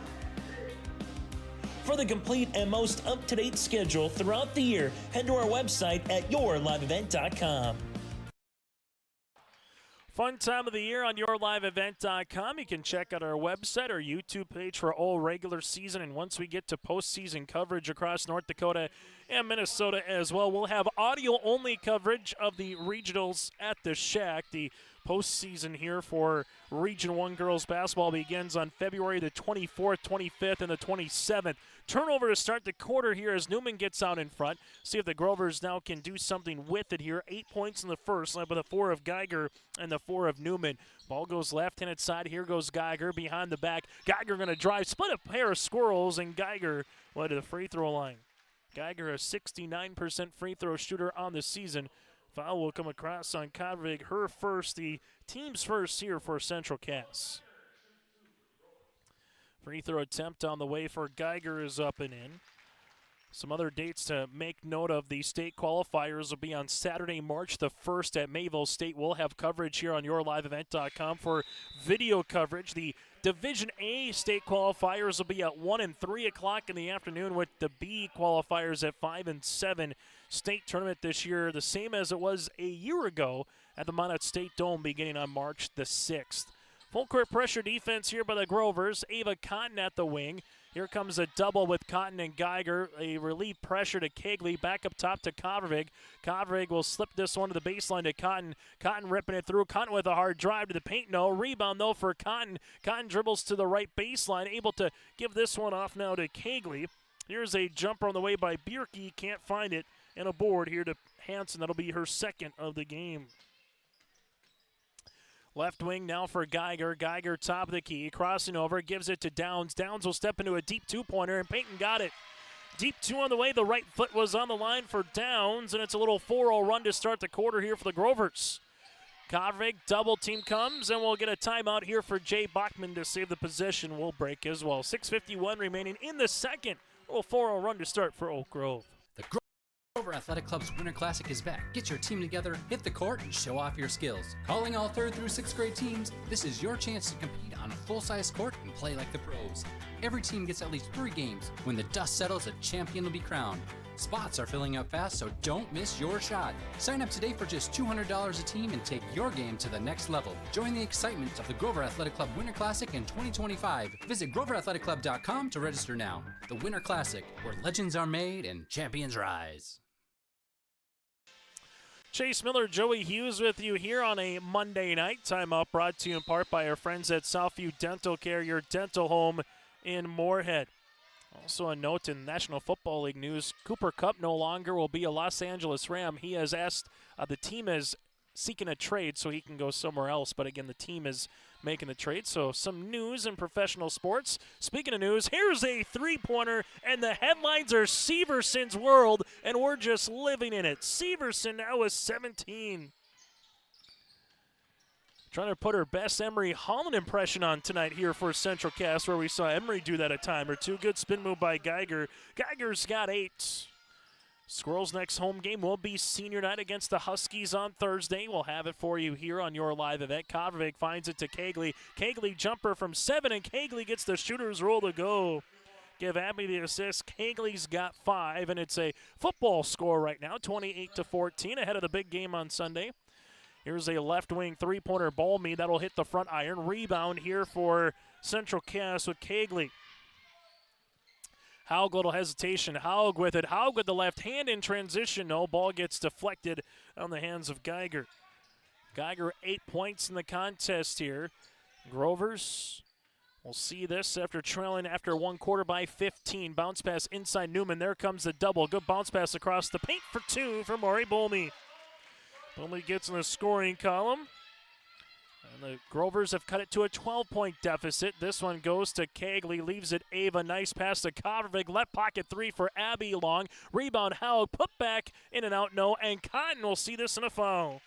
For the complete and most up-to-date schedule throughout the year, head to our website at yourliveevent.com. Fun time of the year on yourliveevent.com. You can check out our website, our YouTube page for all regular season. And once we get to postseason coverage across North Dakota and Minnesota as well, we'll have audio-only coverage of the regionals at the Shack. The postseason here for Region 1 girls basketball begins on February the 24th, 25th, and the 27th. Turnover to start the quarter here as Newman gets out in front. See if the Grovers now can do something with it here. 8 points in the first, led by the 4 of Geiger and the 4 of Newman. Ball goes left-handed side. Here goes Geiger behind the back. Geiger going to drive, split a pair of Squirrels, and Geiger led to the free throw line. Geiger, a 69% free throw shooter on the season. Foul will come across on Kodvig, her first, the team's first here for Central Cass. Free throw attempt on the way for Geiger is up and in. Some other dates to make note of. The state qualifiers will be on Saturday, March the 1st at Mayville State. We'll have coverage here on yourliveevent.com for video coverage. The Division A state qualifiers will be at 1 and 3 o'clock in the afternoon, with the B qualifiers at 5 and 7. State tournament this year, the same as it was a year ago at the Monmouth State Dome beginning on March the 6th. Full court pressure defense here by the Grovers. Ava Cotton at the wing. Here comes a double with Cotton and Geiger. A relief pressure to Kegley. Back up top to Kovarig. Kovarig will slip this one to the baseline to Cotton. Cotton ripping it through. Cotton with a hard drive to the paint. No. Rebound, though, for Cotton. Cotton dribbles to the right baseline. Able to give this one off now to Kegley. Here's a jumper on the way by Bierke. Can't find it. And a board here to Hansen. That'll be her second of the game. Left wing now for Geiger. Geiger top of the key. Crossing over. Gives it to Downs. Downs will step into a deep two-pointer, and Peyton got it. Deep two on the way. The right foot was on the line for Downs, and it's a little 4-0 run to start the quarter here for the Grovers. Kovrig, double team comes, and we'll get a timeout here for Jay Bachman to save the possession. We'll break as well. 6:51 remaining in the second. A little 4-0 run to start for Oak Grove. The Grover Athletic Club's Winter Classic is back. Get your team together, hit the court, and show off your skills. Calling all 3rd through 6th grade teams, this is your chance to compete on a full-size court and play like the pros. Every team gets at least 3 games. When the dust settles, a champion will be crowned. Spots are filling up fast, so don't miss your shot. Sign up today for just $200 a team and take your game to the next level. Join the excitement of the Grover Athletic Club Winter Classic in 2025. Visit GroverAthleticClub.com to register now. The Winter Classic, where legends are made and champions rise. Chase Miller, Joey Hughes with you here on a Monday night. Timeout brought to you in part by our friends at Southview Dental Care, your dental home in Moorhead. Also a note in National Football League news, Cooper Kupp no longer will be a Los Angeles Ram. He has asked, the team is seeking a trade so he can go somewhere else. But again, the team is making the trade. So some news in professional sports. Speaking of news, here's a three-pointer, and the headlines are Severson's world, and we're just living in it. Severson now with 17. Trying to put her best Emery Holland impression on tonight here for Central Cast, where we saw Emery do that a time or two. Good spin move by Geiger. Geiger's got 8. Squirrels' next home game will be senior night against the Huskies on Thursday. We'll have it for you here on your live event. Kovarig finds it to Kegley. Kegley jumper from 7, and Kegley gets the shooter's roll to go. Give Abby the assist. Kegley's got 5, and it's a football score right now, 28-14, ahead of the big game on Sunday. Here's a left wing three-pointer ball me. That'll hit the front iron. Rebound here for Central Cass with Kegley. Haug, little hesitation. Haug with it. Haug with the left hand in transition. No, ball gets deflected on the hands of Geiger. Geiger 8 points in the contest here. Grovers will see this after trailing after one quarter by 15. Bounce pass inside Newman. There comes the double. Good bounce pass across the paint for 2 for Maury Bolme. Bolme gets in the scoring column. And the Grovers have cut it to a 12-point deficit. This one goes to Kegley, leaves it Ava. Nice pass to Kovarig. Left pocket 3 for Abby Long. Rebound Haug, put back, in and out, no. And Cotton will see this in a foul.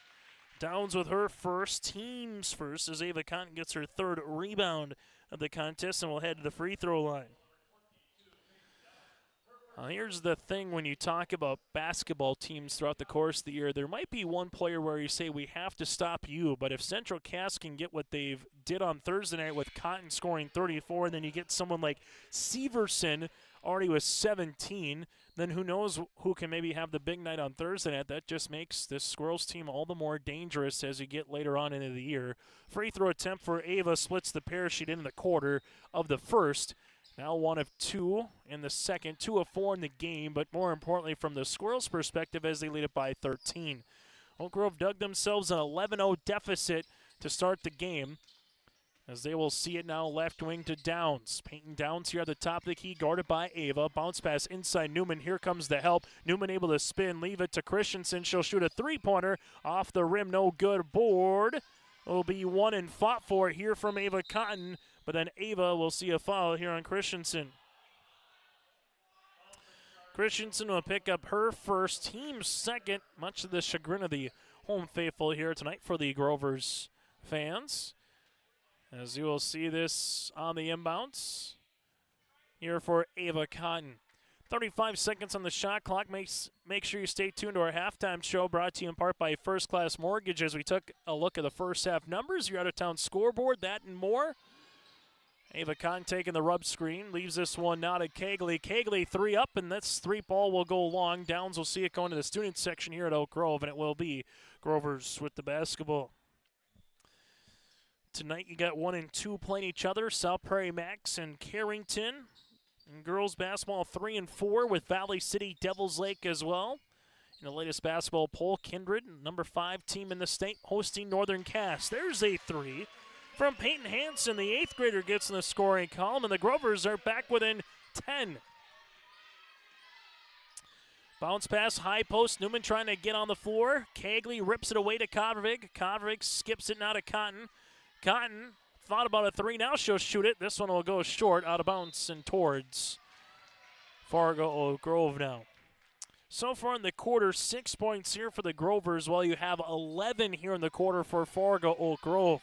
Downs with her first, team's first, as Ava Cotton gets her 3rd rebound of the contest and will head to the free throw line. Here's the thing when you talk about basketball teams throughout the course of the year, there might be one player where you say we have to stop you, but if Central Cass can get what they've did on Thursday night with Cotton scoring 34, and then you get someone like Severson already with 17, then who knows who can maybe have the big night on Thursday night. That just makes this Squirrels team all the more dangerous as you get later on into the year. Free throw attempt for Ava splits the parachute in the quarter of the first. Now 1 of 2 in the second, 2 of 4 in the game, but more importantly from the Squirrels' perspective as they lead it by 13. Oak Grove dug themselves an 11-0 deficit to start the game, as they will see it now left wing to Downs. Peyton Downs here at the top of the key, guarded by Ava. Bounce pass inside Newman. Here comes the help. Newman able to spin, leave it to Christensen. She'll shoot a three-pointer off the rim. No good. Board will be won and fought for here from Ava Cotton. But then Ava will see a foul here on Christensen. Christensen will pick up her first, team's second, much to the chagrin of the home faithful here tonight for the Grovers fans. As you will see this on the inbounds here for Ava Cotton. 35 seconds on the shot clock. Make sure you stay tuned to our halftime show, brought to you in part by First Class Mortgage, as we took a look at the first half numbers, your out-of-town scoreboard, that and more. Ava Cotton taking the rub screen, leaves this one now to Kegley. Kegley 3 up, and this 3 ball will go long. Downs will see it going to the student section here at Oak Grove, and it will be Grovers with the basketball. Tonight you got 1 and 2 playing each other, South Prairie Max and Carrington. And girls basketball 3-4 with Valley City Devils Lake as well. In the latest basketball poll, Kindred, number 5 team in the state, hosting Northern Cass. There's a 3 from Peyton Hansen. The 8th grader gets in the scoring column, and the Grovers are back within 10. Bounce pass, high post. Newman trying to get on the floor. Cagley rips it away to Kovrig. Kovrig skips it now to Cotton. Cotton thought about a 3. Now she'll shoot it. This one will go short, out of bounds and towards Fargo Oak Grove now. So far in the quarter, 6 points here for the Grovers, while you have 11 here in the quarter for Fargo Oak Grove.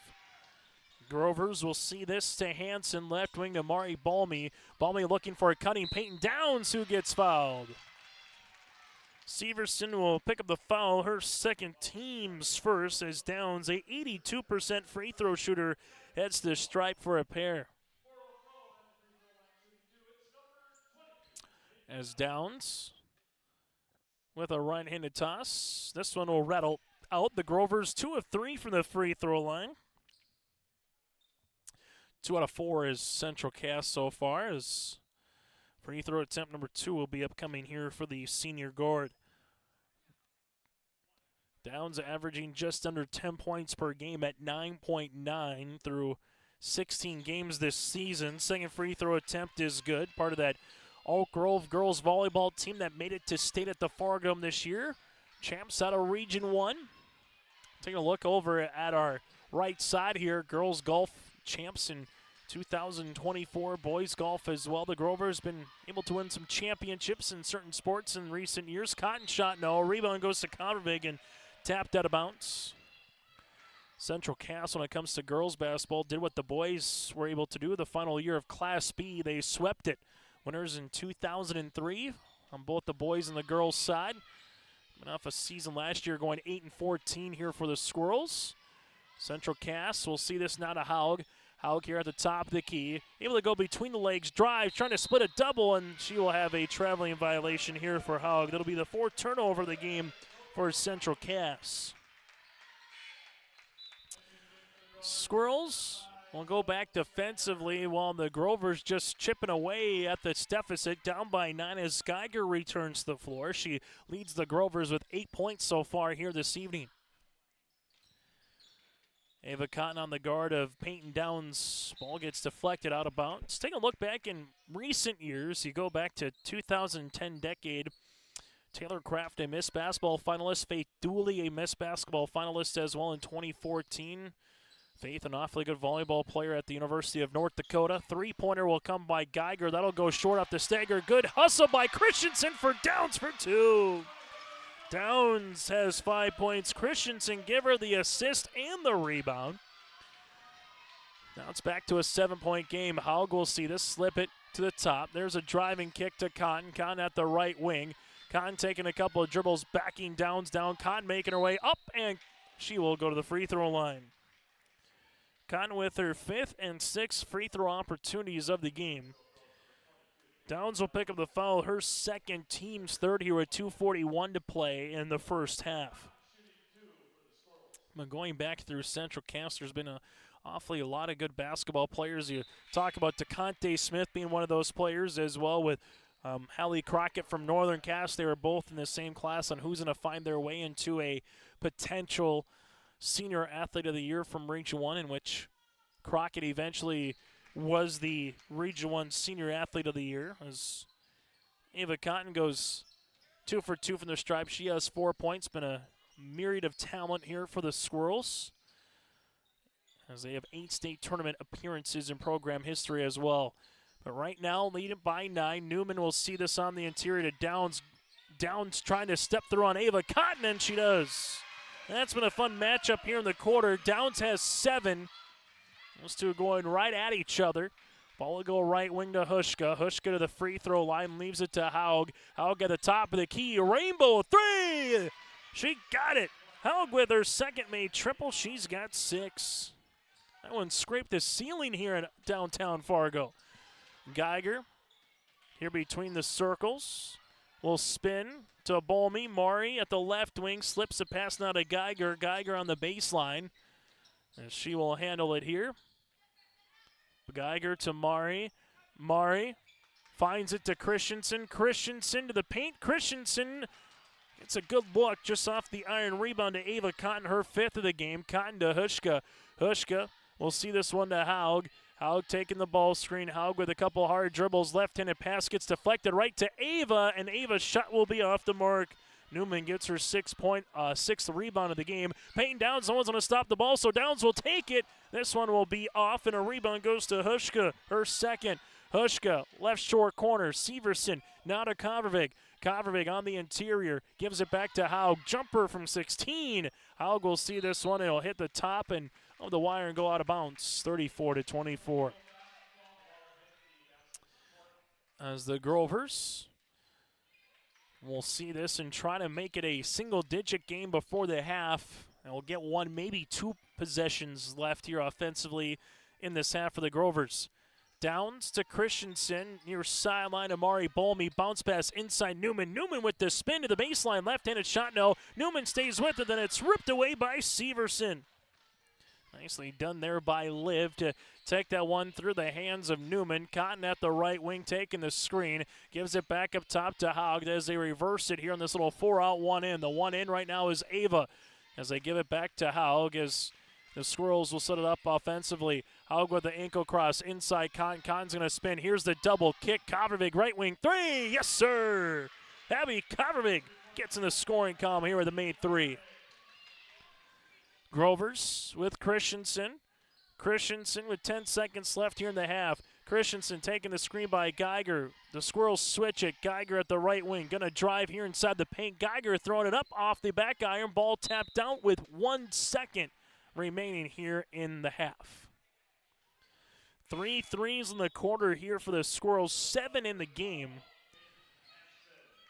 Grovers will see this to Hansen, left wing to Mari Balmy. Balmy looking for a cutting. Peyton Downs, who gets fouled. Severson will pick up the foul, her second, team's first, as Downs, a 82% free throw shooter, heads to the stripe for a pair. As Downs with a right-handed toss. This one will rattle out. The Grovers 2 of 3 from the free throw line. 2 out of 4 is Central Cass so far, as free throw attempt number 2 will be upcoming here for the senior guard. Downs averaging just under 10 points per game at 9.9 through 16 games this season. Second free throw attempt is good. Part of that Oak Grove girls volleyball team that made it to state at the Fargo this year. Champs out of Region 1. Taking a look over at our right side here. Girls golf champs in 2024. Boys golf as well. The Grovers been able to win some championships in certain sports in recent years. Cotton shot, no. Rebound goes to Convervig and tapped out of bounds. Central Cass, when it comes to girls basketball, did what the boys were able to do the final year of Class B. They swept it. Winners in 2003 on both the boys and the girls side. Coming off a season last year going 8-14 here for the Squirrels. Central Cass will see this now to Haug. Haug here at the top of the key. Able to go between the legs, drive, trying to split a double, and she will have a traveling violation here for Haug. That'll be the 4th turnover of the game for Central Cass. Squirrels will go back defensively while the Grovers just chipping away at this deficit. Down by 9 as Geiger returns to the floor. She leads the Grovers with 8 points so far here this evening. Ava Cotton on the guard of Peyton Downs. Ball gets deflected out of bounds. Take a look back in recent years. You go back to 2010 decade. Taylor Kraft, a Miss Basketball finalist. Faith Dooley, a Miss Basketball finalist as well in 2014. Faith, an awfully good volleyball player at the University of North Dakota. 3-pointer will come by Geiger. That'll go short off the stagger. Good hustle by Christensen for Downs for 2. Downs has 5 points. Christensen give her the assist and the rebound. Now it's back to a 7-point game. Haug will see this, slip it to the top. There's a driving kick to Cotton. Cotton at the right wing. Cotton taking a couple of dribbles, backing Downs down. Cotton making her way up, and she will go to the free throw line. Cotton with her 5th and 6th free throw opportunities of the game. Downs will pick up the foul, her second, team's 3rd here with 2:41 to play in the first half. But going back through Central Cass, there's been awfully a lot of good basketball players. You talk about DeConte Smith being one of those players as well, with Hallie Crockett from Northern Cass. They were both in the same class on who's going to find their way into a potential Senior Athlete of the Year from Region 1, in which Crockett eventually was the Region 1 Senior Athlete of the Year. As Ava Cotton goes 2 for 2 from the stripe. She has 4 points. Been a myriad of talent here for the Squirrels, as they have 8 state tournament appearances in program history as well. But right now, leading by 9. Newman will see this on the interior to Downs. Downs trying to step through on Ava Cotton, and she does. That's been a fun matchup here in the quarter. Downs has 7. Those two going right at each other. Ball will go right wing to Hushka. Hushka to the free throw line, leaves it to Haug. Haug at the top of the key. Rainbow 3. She got it. Haug with her second made triple. She's got 6. That one scraped the ceiling here in downtown Fargo. Geiger here between the circles. Will spin to Bolmy. Mari at the left wing slips a pass now to Geiger. Geiger on the baseline, and she will handle it here. Geiger to Mari. Mari Finds it to Christensen. Christensen to the paint. Christensen gets a good look just off the iron rebound to Ava Cotton, her 5th of the game. Cotton to Hushka. Hushka will see this one to Haug. Haug taking the ball screen. Haug with a couple hard dribbles. Left-handed pass gets deflected right to Ava, and Ava's shot will be off the mark. Newman gets her 6th rebound of the game. Peyton Downs, no one's going to stop the ball, so Downs will take it. This one will be off, and a rebound goes to Hushka, her 2nd. Hushka, left short corner. Severson, now to Kovervig. Kovervig on the interior, gives it back to Haug. Jumper from 16. Haug will see this one. It'll hit the top and of the wire and go out of bounds, 34-24. As the Grovers will see this and try to make it a single-digit game before the half. And we'll get 1, maybe 2 possessions left here offensively in this half for the Grovers. Downs to Christensen, near sideline, Amari Bolmy, bounce pass inside Newman. Newman with the spin to the baseline, left-handed shot, no. Newman stays with it, then it's ripped away by Severson. Nicely done there by Liv to take that one through the hands of Newman. Cotton at the right wing taking the screen. Gives it back up top to Haug as they reverse it here on this little 4-out, 1-in. The 1-in right now is Ava as they give it back to Haug as the Squirrels will set it up offensively. Haug with the ankle cross inside Cotton. Cotton's going to spin. Here's the double kick. Kovervig, right wing 3. Yes, sir. Abby Kovervig gets in the scoring column here with a made 3. Grovers with Christensen. Christensen with 10 seconds left here in the half. Christensen taking the screen by Geiger. The Squirrels switch it. Geiger at the right wing. Going to drive here inside the paint. Geiger throwing it up off the back iron. Ball tapped out with 1 second remaining here in the half. 3 threes in the quarter here for the Squirrels. 7 in the game.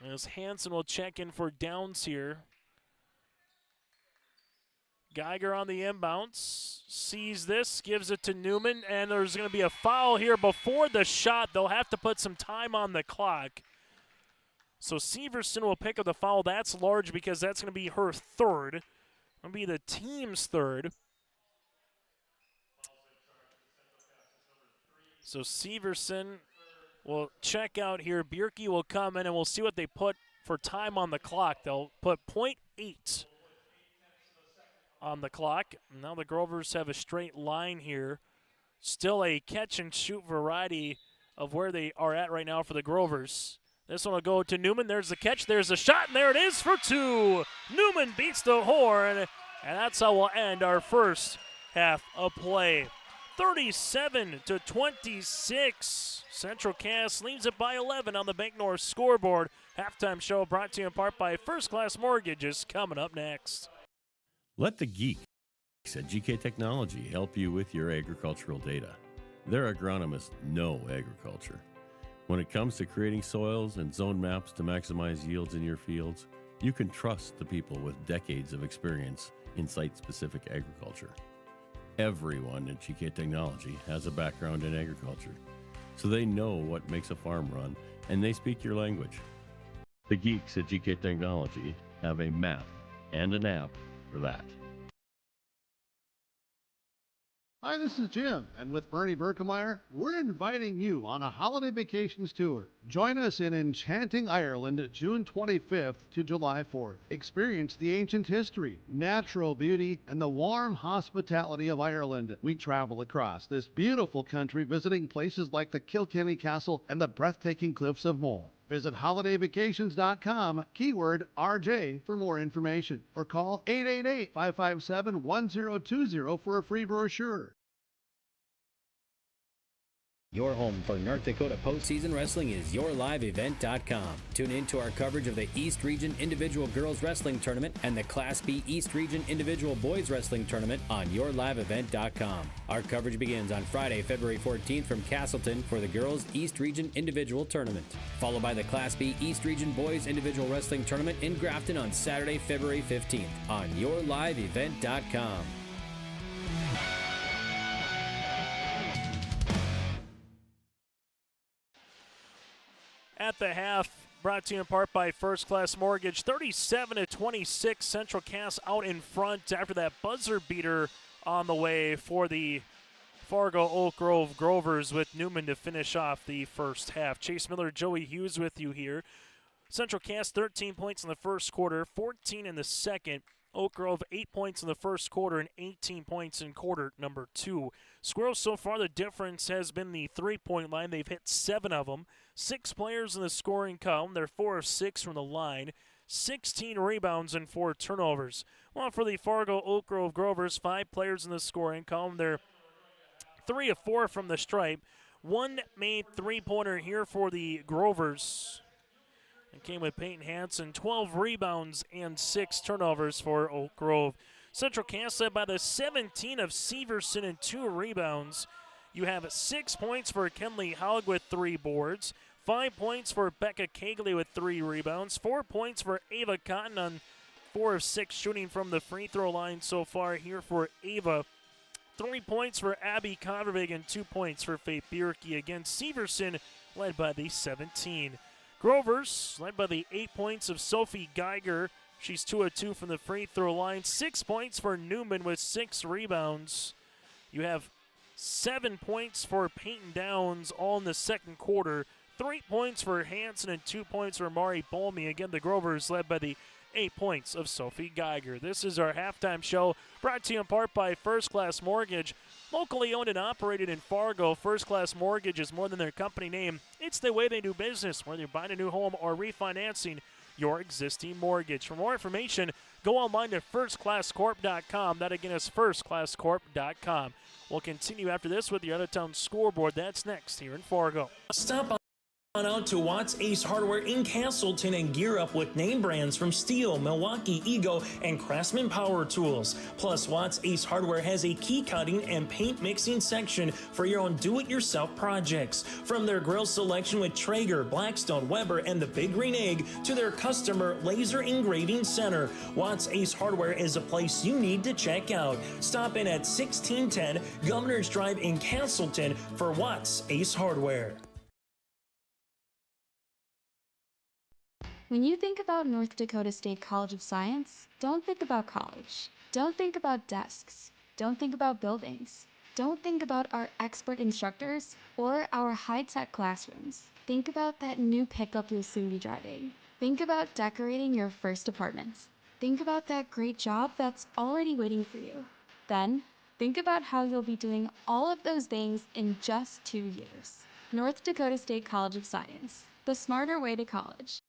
As Hansen will check in for Downs here. Geiger on the inbounds, sees this, gives it to Newman, and there's going to be a foul here before the shot. They'll have to put some time on the clock. So Severson will pick up the foul. That's large because that's going to be her 3rd. It'll be the team's 3rd. So Severson will check out here. Bierke will come in, and we'll see what they put for time on the clock. They'll put .8 on the clock. Now the Grovers have a straight line here. Still a catch-and-shoot variety of where they are at right now for the Grovers. This one will go to Newman. There's the catch. There's the shot, and there it is for 2. Newman beats the horn, and that's how we'll end our first half of play. 37-26. Central Cass leads it by 11 on the Bank North scoreboard. Halftime show brought to you in part by First Class Mortgages coming up next. Let the geeks at GK Technology help you with your agricultural data. Their agronomists know agriculture. When it comes to creating soils and zone maps to maximize yields in your fields, you can trust the people with decades of experience in site-specific agriculture. Everyone at GK Technology has a background in agriculture, so they know what makes a farm run, and they speak your language. The geeks at GK Technology have a map and an app for that. Hi, this is Jim, and with Bernie Berkemeyer, we're inviting you on a holiday vacations tour. Join us in enchanting Ireland June 25th to July 4th. Experience the ancient history, natural beauty, and the warm hospitality of Ireland. We travel across this beautiful country visiting places like the Kilkenny Castle and the breathtaking cliffs of Moher. Visit holidayvacations.com, keyword RJ for more information, or call 888-557-1020 for a free brochure. Your home for North Dakota postseason wrestling is YourLiveEvent.com. Tune in to our coverage of the East Region Individual Girls Wrestling Tournament and the Class B East Region Individual Boys Wrestling Tournament on YourLiveEvent.com. Our coverage begins on Friday, February 14th from Castleton for the Girls East Region Individual Tournament, followed by the Class B East Region Boys Individual Wrestling Tournament in Grafton on Saturday, February 15th on YourLiveEvent.com. At the half, brought to you in part by First Class Mortgage, 37-26. Central Cass out in front after that buzzer beater on the way for the Fargo Oak Grove Grovers with Newman to finish off the first half. Chase Miller, Joey Hughes with you here. Central Cass 13 points in the first quarter, 14 in the second. Oak Grove 8 points in the first quarter and 18 points in quarter number 2. Squirrels so far, the difference has been the three-point line. They've hit 7 of them. 6 players in the scoring column. They're 4 of 6 from the line. 16 rebounds and 4 turnovers. Well, for the Fargo Oak Grove Grovers, 5 players in the scoring column. They're 3 of 4 from the stripe. 1 made three-pointer here for the Grovers. It came with Peyton Hansen, 12 rebounds and 6 turnovers for Oak Grove. Central Cass led by the 17 of Severson and 2 rebounds. You have 6 points for Kenley Haug with 3 boards, 5 points for Becca Cagley with 3 rebounds, 4 points for Ava Cotton on 4 of 6 shooting from the free throw line so far here for Ava. 3 points for Abby Convervig and 2 points for Faith Bierke. Again, Severson led by the 17. Grovers led by the 8 points of Sophie Geiger. She's 2 of 2 from the free throw line. 6 points for Newman with 6 rebounds. You have 7 points for Peyton Downs all in the second quarter. 3 points for Hansen and 2 points for Mari Bolmy. Again, the Grovers led by the 8 points of Sophie Geiger. This is our halftime show, brought to you in part by First Class Mortgage. Locally owned and operated in Fargo, First Class Mortgage is more than their company name. It's the way they do business, whether you're buying a new home or refinancing your existing mortgage. For more information, go online to firstclasscorp.com. That again is firstclasscorp.com. We'll continue after this with the out-of-town scoreboard. That's next here in Fargo. Stop on out to Watts Ace Hardware in Castleton and gear up with name brands from Steel, Milwaukee, Ego, and Craftsman Power Tools. Plus, Watts Ace Hardware has a key cutting and paint mixing section for your own do-it-yourself projects. From their grill selection with Traeger, Blackstone, Weber, and the Big Green Egg to their customer laser engraving center, Watts Ace Hardware is a place you need to check out. Stop in at 1610 Governor's Drive in Castleton for Watts Ace Hardware. When you think about North Dakota State College of Science, don't think about college. Don't think about desks. Don't think about buildings. Don't think about our expert instructors or our high-tech classrooms. Think about that new pickup you'll soon be driving. Think about decorating your first apartments. Think about that great job that's already waiting for you. Then, think about how you'll be doing all of those things in just 2 years. North Dakota State College of Science, the smarter way to college.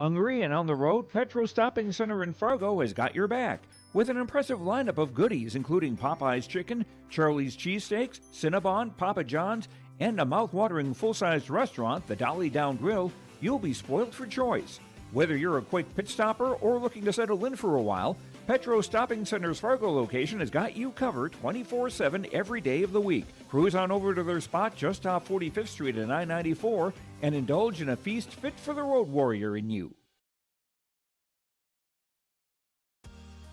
Hungry and on the road, Petro Stopping Center in Fargo has got your back with an impressive lineup of goodies including Popeye's Chicken, Charlie's Cheesesteaks, Cinnabon, Papa John's, and a mouth-watering full-sized restaurant, the Dolly Down Grill. You'll be spoiled for choice. Whether you're a quick pit stopper or looking to settle in for a while, Petro Stopping Center's Fargo location has got you covered 24/7 every day of the week. Cruise on over to their spot just off 45th Street and I-94 and indulge in a feast fit for the road warrior in you.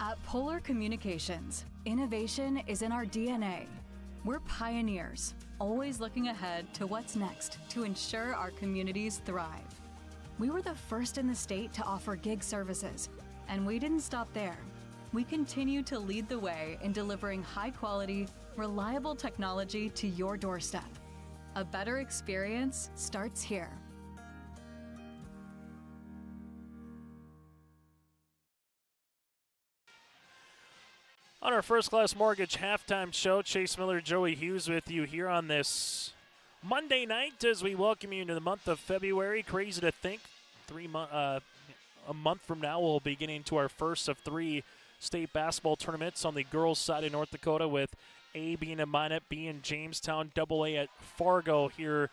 At Polar Communications, innovation is in our DNA. We're pioneers, always looking ahead to what's next to ensure our communities thrive. We were the first in the state to offer gig services, and we didn't stop there. We continue to lead the way in delivering high-quality, reliable technology to your doorstep. A better experience starts here. On our First Class Mortgage halftime show, Chase Miller, Joey Hughes with you here on this Monday night as we welcome you into the month of February. Crazy to think, a month from now we'll be getting to our first of 3 state basketball tournaments on the girls' side of North Dakota, with A being in Minot, B in Jamestown, AA at Fargo here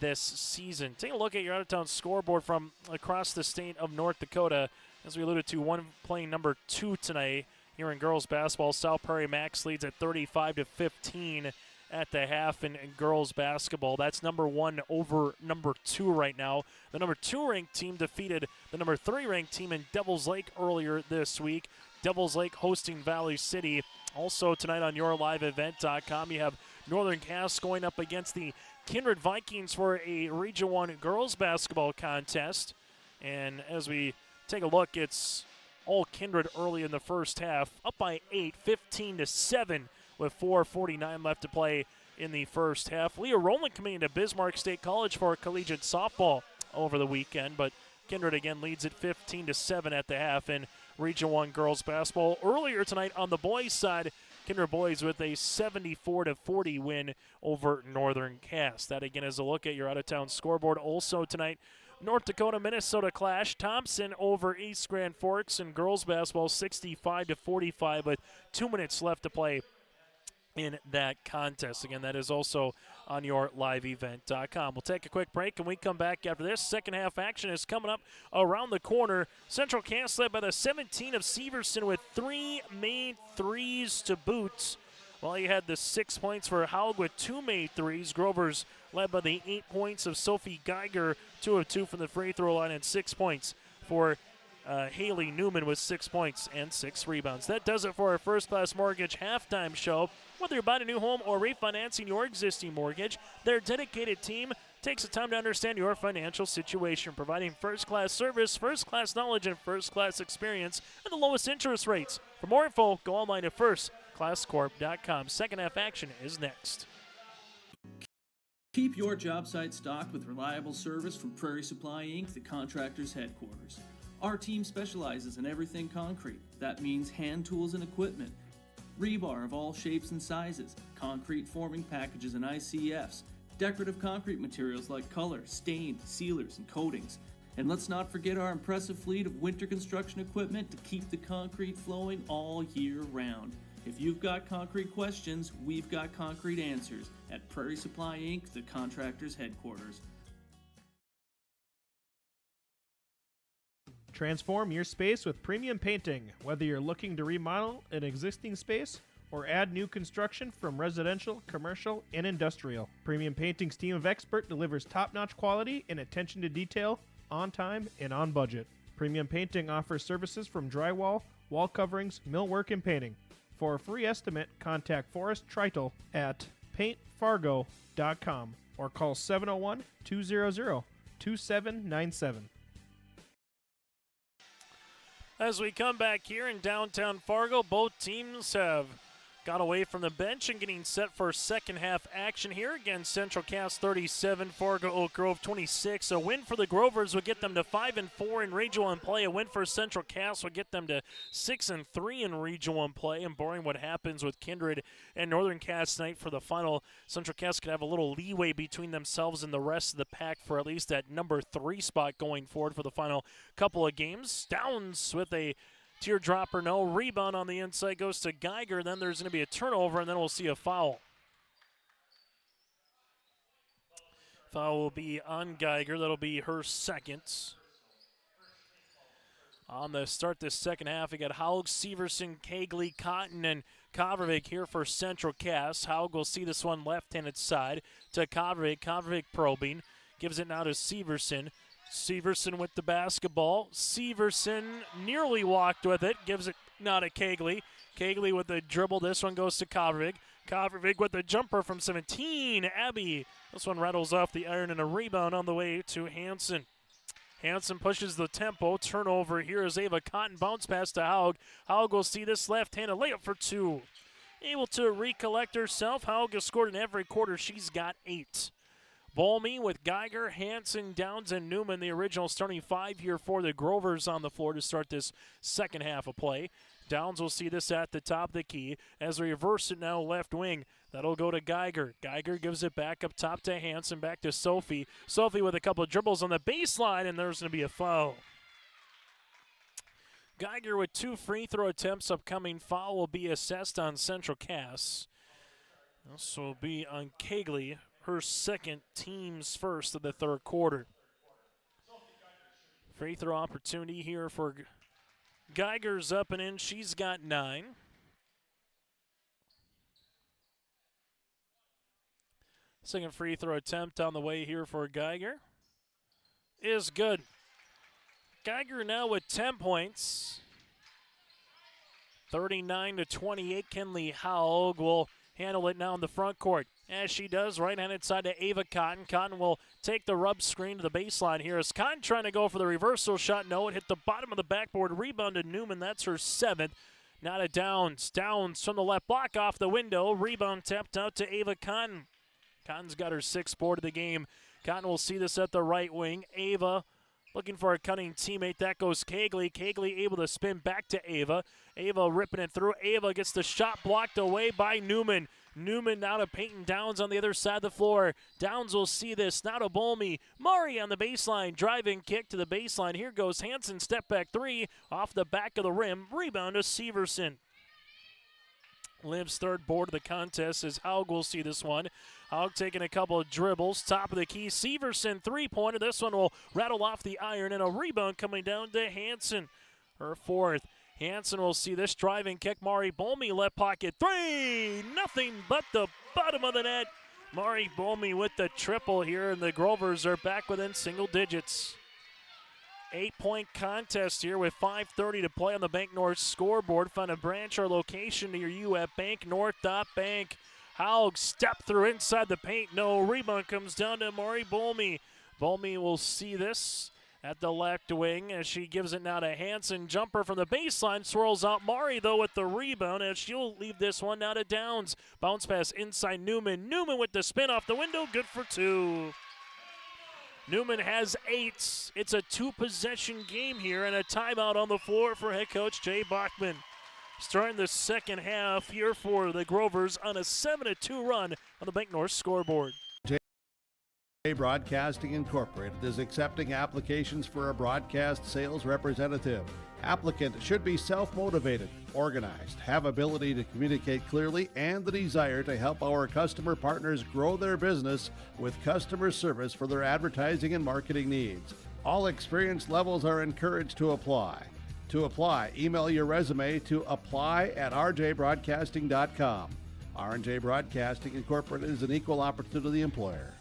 this season. Take a look at your out-of-town scoreboard from across the state of North Dakota. As we alluded to, one playing number 2 tonight here in girls basketball. South Prairie Max leads at 35-15 at the half in girls basketball. That's number 1 over number 2 right now. The number 2 ranked team defeated the number 3 ranked team in Devils Lake earlier this week. Devils Lake hosting Valley City. Also tonight on yourliveevent.com, you have Northern Cass going up against the Kindred Vikings for a Region 1 girls basketball contest. And as we take a look, it's all Kindred early in the first half, up by 8, 15-7 with 4:49 left to play in the first half. Leah Rowland coming into Bismarck State College for collegiate softball over the weekend, but Kindred again leads it 15-7 at the half in Region 1 girls basketball. Earlier tonight on the boys' side, Kindred boys with a 74-40 win over Northern Cass. That again is a look at your out-of-town scoreboard. Also tonight, North Dakota Minnesota clash. Thompson over East Grand Forks in girls basketball 65-45 with 2 minutes left to play in that contest. Again, that is also on your liveevent.com. We'll take a quick break, and we come back after this. Second half action is coming up around the corner. Central Cass led by the 17 of Severson with 3 made threes to boot. Well, you had the 6 points for Haug with 2 made threes. Grover's led by the 8 points of Sophie Geiger, 2 of 2 from the free throw line, and 6 points for Haley Newman with 6 points and 6 rebounds. That does it for our First Class Mortgage halftime show. Whether you're buying a new home or refinancing your existing mortgage, their dedicated team takes the time to understand your financial situation, providing first-class service, first-class knowledge, and first-class experience at the lowest interest rates. For more info, go online to firstclasscorp.com. Second half action is next. Keep your job site stocked with reliable service from Prairie Supply Inc., the contractor's headquarters. Our team specializes in everything concrete. That means hand tools and equipment, rebar of all shapes and sizes, concrete forming packages and ICFs, decorative concrete materials like color, stain, sealers, and coatings. And let's not forget our impressive fleet of winter construction equipment to keep the concrete flowing all year round. If you've got concrete questions, we've got concrete answers at Prairie Supply Inc., the contractor's headquarters. Transform your space with premium painting. Whether you're looking to remodel an existing space or add new construction from residential, commercial, and industrial, Premium Painting's team of experts delivers top-notch quality and attention to detail on time and on budget. Premium Painting offers services from drywall, wall coverings, millwork, and painting. For a free estimate, contact Forrest Tritel at paintfargo.com or call 701-200-2797. As we come back here in downtown Fargo, both teams have got away from the bench and getting set for second half action here. Again, Central Cass 37, Fargo Oak Grove 26. A win for the Grovers would get them to 5-4 in Region 1 play. A win for Central Cass would get them to 6-3 in Region 1 play. And barring what happens with Kindred and Northern Cass tonight for the final, Central Cass could have a little leeway between themselves and the rest of the pack for at least that number 3 spot going forward for the final couple of games. Downs with a teardropper, no. Rebound on the inside goes to Geiger. Then there's going to be a turnover, and then we'll see a foul. Foul will be on Geiger. That'll be her second. On the start this second half, we got Haug, Severson, Kegley, Cotton, and Kovarevic here for Central Cass. Haug will see this one left-handed side to Kovarevic. Kovarevic probing. Gives it now to Severson. Severson with the basketball. Severson nearly walked with it. Gives it now to Kegley. Kegley with the dribble. This one goes to Kovarevic. Kovarevic with the jumper from 17. Abby. This one rattles off the iron and a rebound on the way to Hansen. Hansen pushes the tempo. Turnover here is Ava Cotton. Bounce pass to Haug. Haug will see this left-handed layup for 2. Able to recollect herself. Haug has scored in every quarter. She's got 8. Bolmy with Geiger, Hansen, Downs, and Newman, the original starting 5 here for the Grovers on the floor to start this second half of play. Downs will see this at the top of the key as we reverse it now left wing. That'll go to Geiger. Geiger gives it back up top to Hansen, back to Sophie. Sophie with a couple of dribbles on the baseline, and there's going to be a foul. Geiger with 2 free throw attempts upcoming. Foul will be assessed on Central Cass. This will be on Kegley. Her second, team's first of the third quarter. Free throw opportunity here for Geiger's up and in. She's got 9. Second free throw attempt on the way here for Geiger is good. Geiger now with 10 points. 39-28. Kenley Haug will handle it now in the front court. As she does, right-handed side to Ava Cotton. Cotton will take the rub screen to the baseline here. Is Cotton trying to go for the reversal shot? No, it hit the bottom of the backboard. Rebound to Newman. That's her 7th. Now to Downs. Downs from the left block off the window. Rebound tapped out to Ava Cotton. Cotton's got her 6th board of the game. Cotton will see this at the right wing. Ava looking for a cutting teammate. That goes Kegley. Kegley able to spin back to Ava. Ava ripping it through. Ava gets the shot blocked away by Newman. Newman now to Peyton Downs on the other side of the floor. Downs will see this. Now to Bolmy. Murray on the baseline. Driving kick to the baseline. Here goes Hansen. Step back 3 off the back of the rim. Rebound to Severson. Liv's 3rd board of the contest as Haug will see this one. Haug taking a couple of dribbles. Top of the key. Severson 3-pointer. This one will rattle off the iron, and a rebound coming down to Hansen. Her 4th. Hansen will see this driving kick. Mari Bolmy left pocket 3. Nothing but the bottom of the net. Mari Bolmy with the triple here, and the Grovers are back within single digits. 8-point contest here with 5:30 to play on the Bank North scoreboard. Find a branch or location near you at banknorth.bank. Haug step through inside the paint. No, rebound comes down to Mari Bolmy. Bolmy will see this at the left wing as she gives it now to Hansen. Jumper from the baseline, swirls out. Mari, though, with the rebound, as she'll leave this one now to Downs. Bounce pass inside Newman. Newman with the spin off the window, good for 2. Newman has 8. It's a 2-possession game here, and a timeout on the floor for head coach Jay Bachman. Starting the second half here for the Grovers on a 7-2 run on the Bank North scoreboard. Broadcasting Incorporated is accepting applications for a broadcast sales representative. Applicant should be self-motivated, organized, have ability to communicate clearly, and the desire to help our customer partners grow their business with customer service for their advertising and marketing needs. All experience levels are encouraged to apply. To apply, email your resume to apply@rjbroadcasting.com. R&J Broadcasting Incorporated is an equal opportunity employer.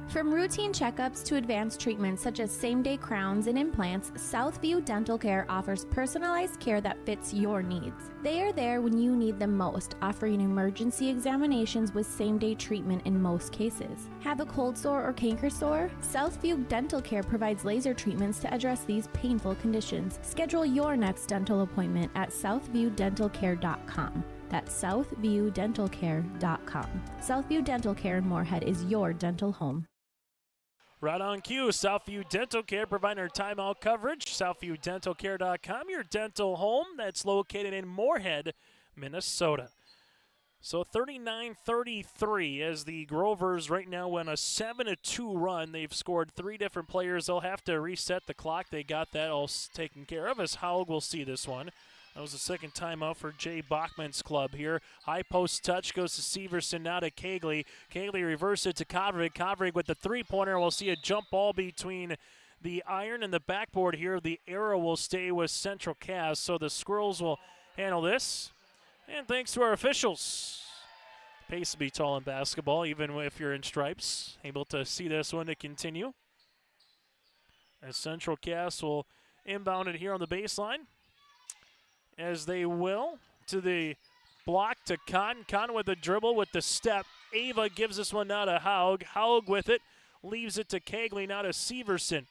From routine checkups to advanced treatments such as same-day crowns and implants, Southview Dental Care offers personalized care that fits your needs. They are there when you need them most, offering emergency examinations with same-day treatment in most cases. Have a cold sore or canker sore? Southview Dental Care provides laser treatments to address these painful conditions. Schedule your next dental appointment at southviewdentalcare.com. That's southviewdentalcare.com. Southview Dental Care in Moorhead is your dental home. Right on cue, Southview Dental Care providing our timeout coverage. SouthviewDentalCare.com, your dental home that's located in Moorhead, Minnesota. So 39-33 as the Grovers right now win a 7-2 run. They've scored 3 different players. They'll have to reset the clock. They got that all taken care of as Haug will see this one. That was the second timeout for Jay Bachman's club here. High post touch goes to Severson, now to Kegley. Kegley reverses it to Kovrig. Kovrig with the 3-pointer. We'll see a jump ball between the iron and the backboard here. The arrow will stay with Central Cass, so the Squirrels will handle this. And thanks to our officials. Pays to be tall in basketball, even if you're in stripes. Able to see this one to continue. As Central Cass will inbound it here on the baseline. As they will to the block to Cotton. Cotton with the dribble with the step. Ava gives this one now to Haug. Haug with it. Leaves it to Kegley, now to Severson.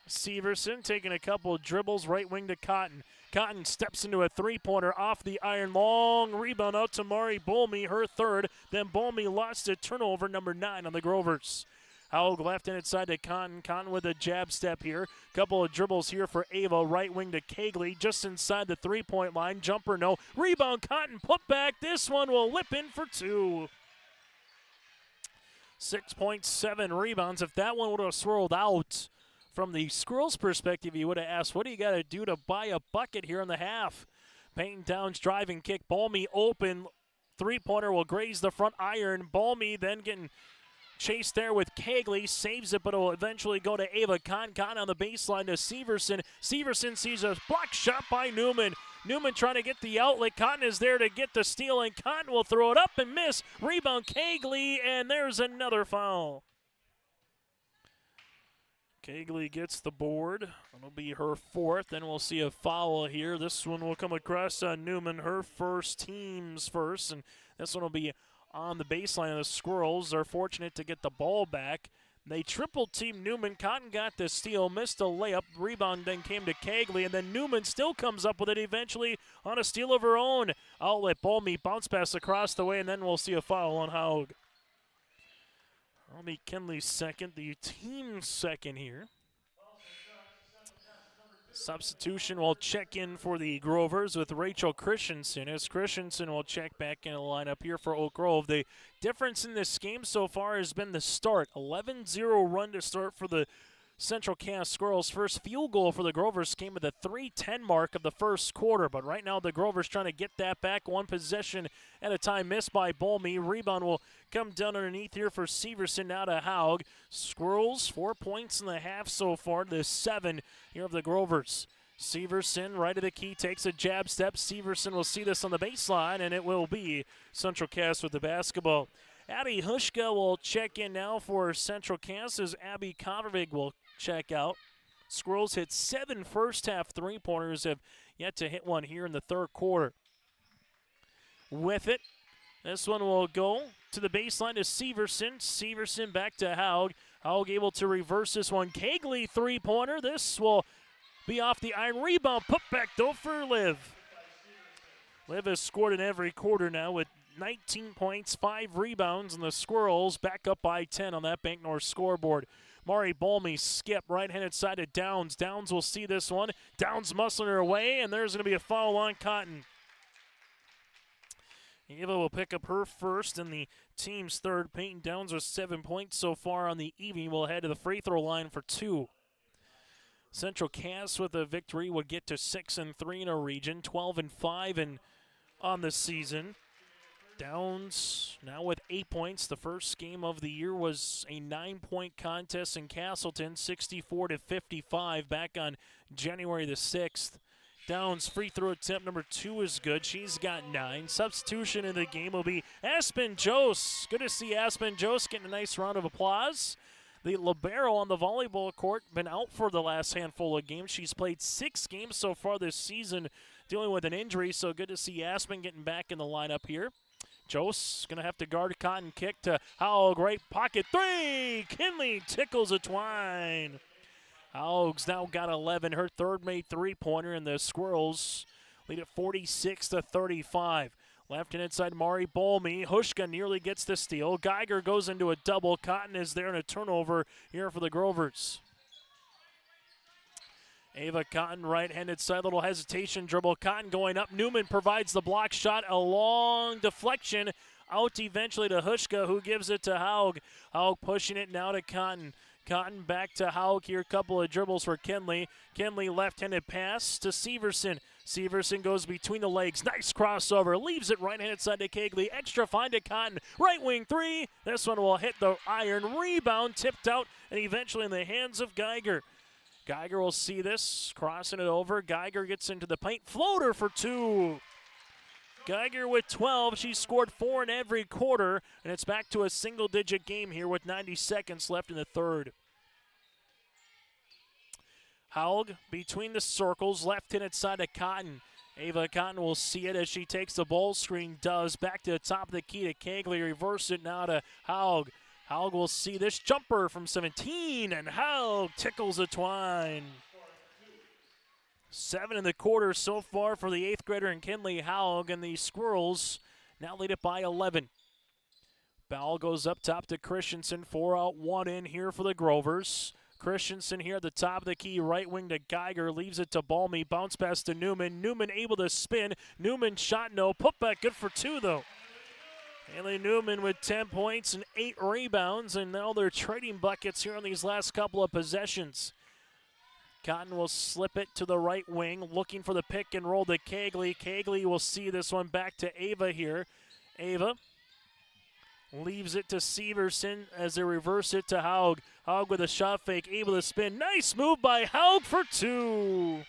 Severson taking a couple of dribbles, right wing to Cotton. Cotton steps into a 3-pointer off the iron. Long rebound out to Mari Bolmy, her 3rd. Then Bolmy lost a turnover, number 9 on the Grovers. Haug left and inside to Cotton. Cotton with a jab step here. Couple of dribbles here for Ava. Right wing to Kegley. Just inside the 3-point line. Jumper no. Rebound Cotton. Put back. This one will lip in for 2. 6.7 rebounds. If that one would have swirled out from the Squirrels' perspective, you would have asked, what do you got to do to buy a bucket here in the half? Peyton Downs driving kick. Bolmy open. 3-pointer will graze the front iron. Bolmy then getting chased there with Kegley, saves it, but it will eventually go to Ava Cotton. Cotton on the baseline to Severson. Severson sees a block shot by Newman. Newman trying to get the outlet. Cotton is there to get the steal, and Cotton will throw it up and miss. Rebound Kegley, and there's another foul. Kegley gets the board. It'll be her fourth. Then we'll see a foul here. This one will come across on Newman, her first, team's first. And this one will be on the baseline. The Squirrels are fortunate to get the ball back. They triple team Newman. Cotton got the steal, missed a layup. Rebound then came to Kegley, and then Newman still comes up with it eventually on a steal of her own. Outlet, Balmy, bounce pass across the way, and then we'll see a foul on Haug. That'll be Kenley's second, the team's second here. Substitution will check in for the Grovers with Rachel Christensen, as Christensen will check back in the lineup here for Oak Grove. The difference in this game so far has been the start. 11-0 run to start for the Central Cass Squirrels. First field goal for the Grovers came at the 3:10 mark of the first quarter, but right now the Grovers trying to get that back. One possession at a time, missed by Bolmy. Rebound will come down underneath here for Severson, now to Haug. Squirrels 4 points in the half so far, to 7 here of the Grovers. Severson, right of the key, takes a jab step. Severson will see this on the baseline, and it will be Central Cass with the basketball. Addie Hushka will check in now for Central Cass, as Abby Covervig will check out. Squirrels hit 7 first-half three-pointers, have yet to hit one here in the third quarter. With it, this one will go to the baseline to Severson. Severson back to Haug. Haug able to reverse this one. Kegley three-pointer. This will be off the iron. Rebound, put back though for Liv. Liv has scored in every quarter now with 19 points, 5 rebounds, and the Squirrels back up by 10 on that Bank North scoreboard. Mari Balmy skip right-handed side to Downs. Downs will see this one. Downs muscling her away, and there's going to be a foul on Cotton. Eva will pick up her first and the team's third. Peyton Downs with 7 points so far on the evening. Will head to the free throw line for 2. Central Cass with a victory would get to 6-3 in a region, 12-5 on the season. Downs now with 8 points. The first game of the year was a 9-point contest in Castleton, 64-55 back on January the 6th. Downs free throw attempt number 2 is good. She's got 9. Substitution in the game will be Aspen Jose. Good to see Aspen Jose getting a nice round of applause. The libero on the volleyball court, been out for the last handful of games. She's played 6 games so far this season, dealing with an injury, so good to see Aspen getting back in the lineup here. Jose going to have to guard a Cotton kick to Haug, right pocket 3. Kinley tickles a twine. Haug's now got 11, her third made three-pointer, and the Squirrels lead at 46-35. Left-hand side, Mari Bolmy. Hushka nearly gets the steal. Geiger goes into a double. Cotton is there in a turnover here for the Grovers. Ava Cotton, right-handed side, little hesitation dribble. Cotton going up. Newman provides the block shot. A long deflection out eventually to Hushka, who gives it to Haug. Haug pushing it now to Cotton. Cotton back to Haug here. Couple of dribbles for Kenley. Kenley left-handed pass to Severson. Severson goes between the legs. Nice crossover. Leaves it right-handed side to Kegley. Extra find to Cotton. Right wing 3. This one will hit the iron. Rebound tipped out and eventually in the hands of Geiger. Geiger will see this. Crossing it over. Geiger gets into the paint. Floater for 2. Geiger with 12. She scored 4 in every quarter, and it's back to a single-digit game here with 90 seconds left in the third. Haug between the circles, left-handed side of Cotton. Ava Cotton will see it as she takes the ball screen, does. Back to the top of the key to Kegley. Reverse it now to Haug. Haug will see this jumper from 17, and Haug tickles a twine. 7 in the quarter so far for the 8th grader in Kinley Haug, and the Squirrels now lead it by 11. Ball goes up top to Christensen. 4 out, 1 in here for the Grovers. Christensen here at the top of the key, right wing to Geiger, leaves it to Balmy, bounce pass to Newman. Newman able to spin. Newman shot no, putback good for 2 though. Haley Newman with 10 points and 8 rebounds, and now they're trading buckets here on these last couple of possessions. Cotton will slip it to the right wing, looking for the pick and roll to Kegley. Kegley will see this one back to Ava here. Ava leaves it to Severson as they reverse it to Haug. Haug with a shot fake, able to spin. Nice move by Haug for 2.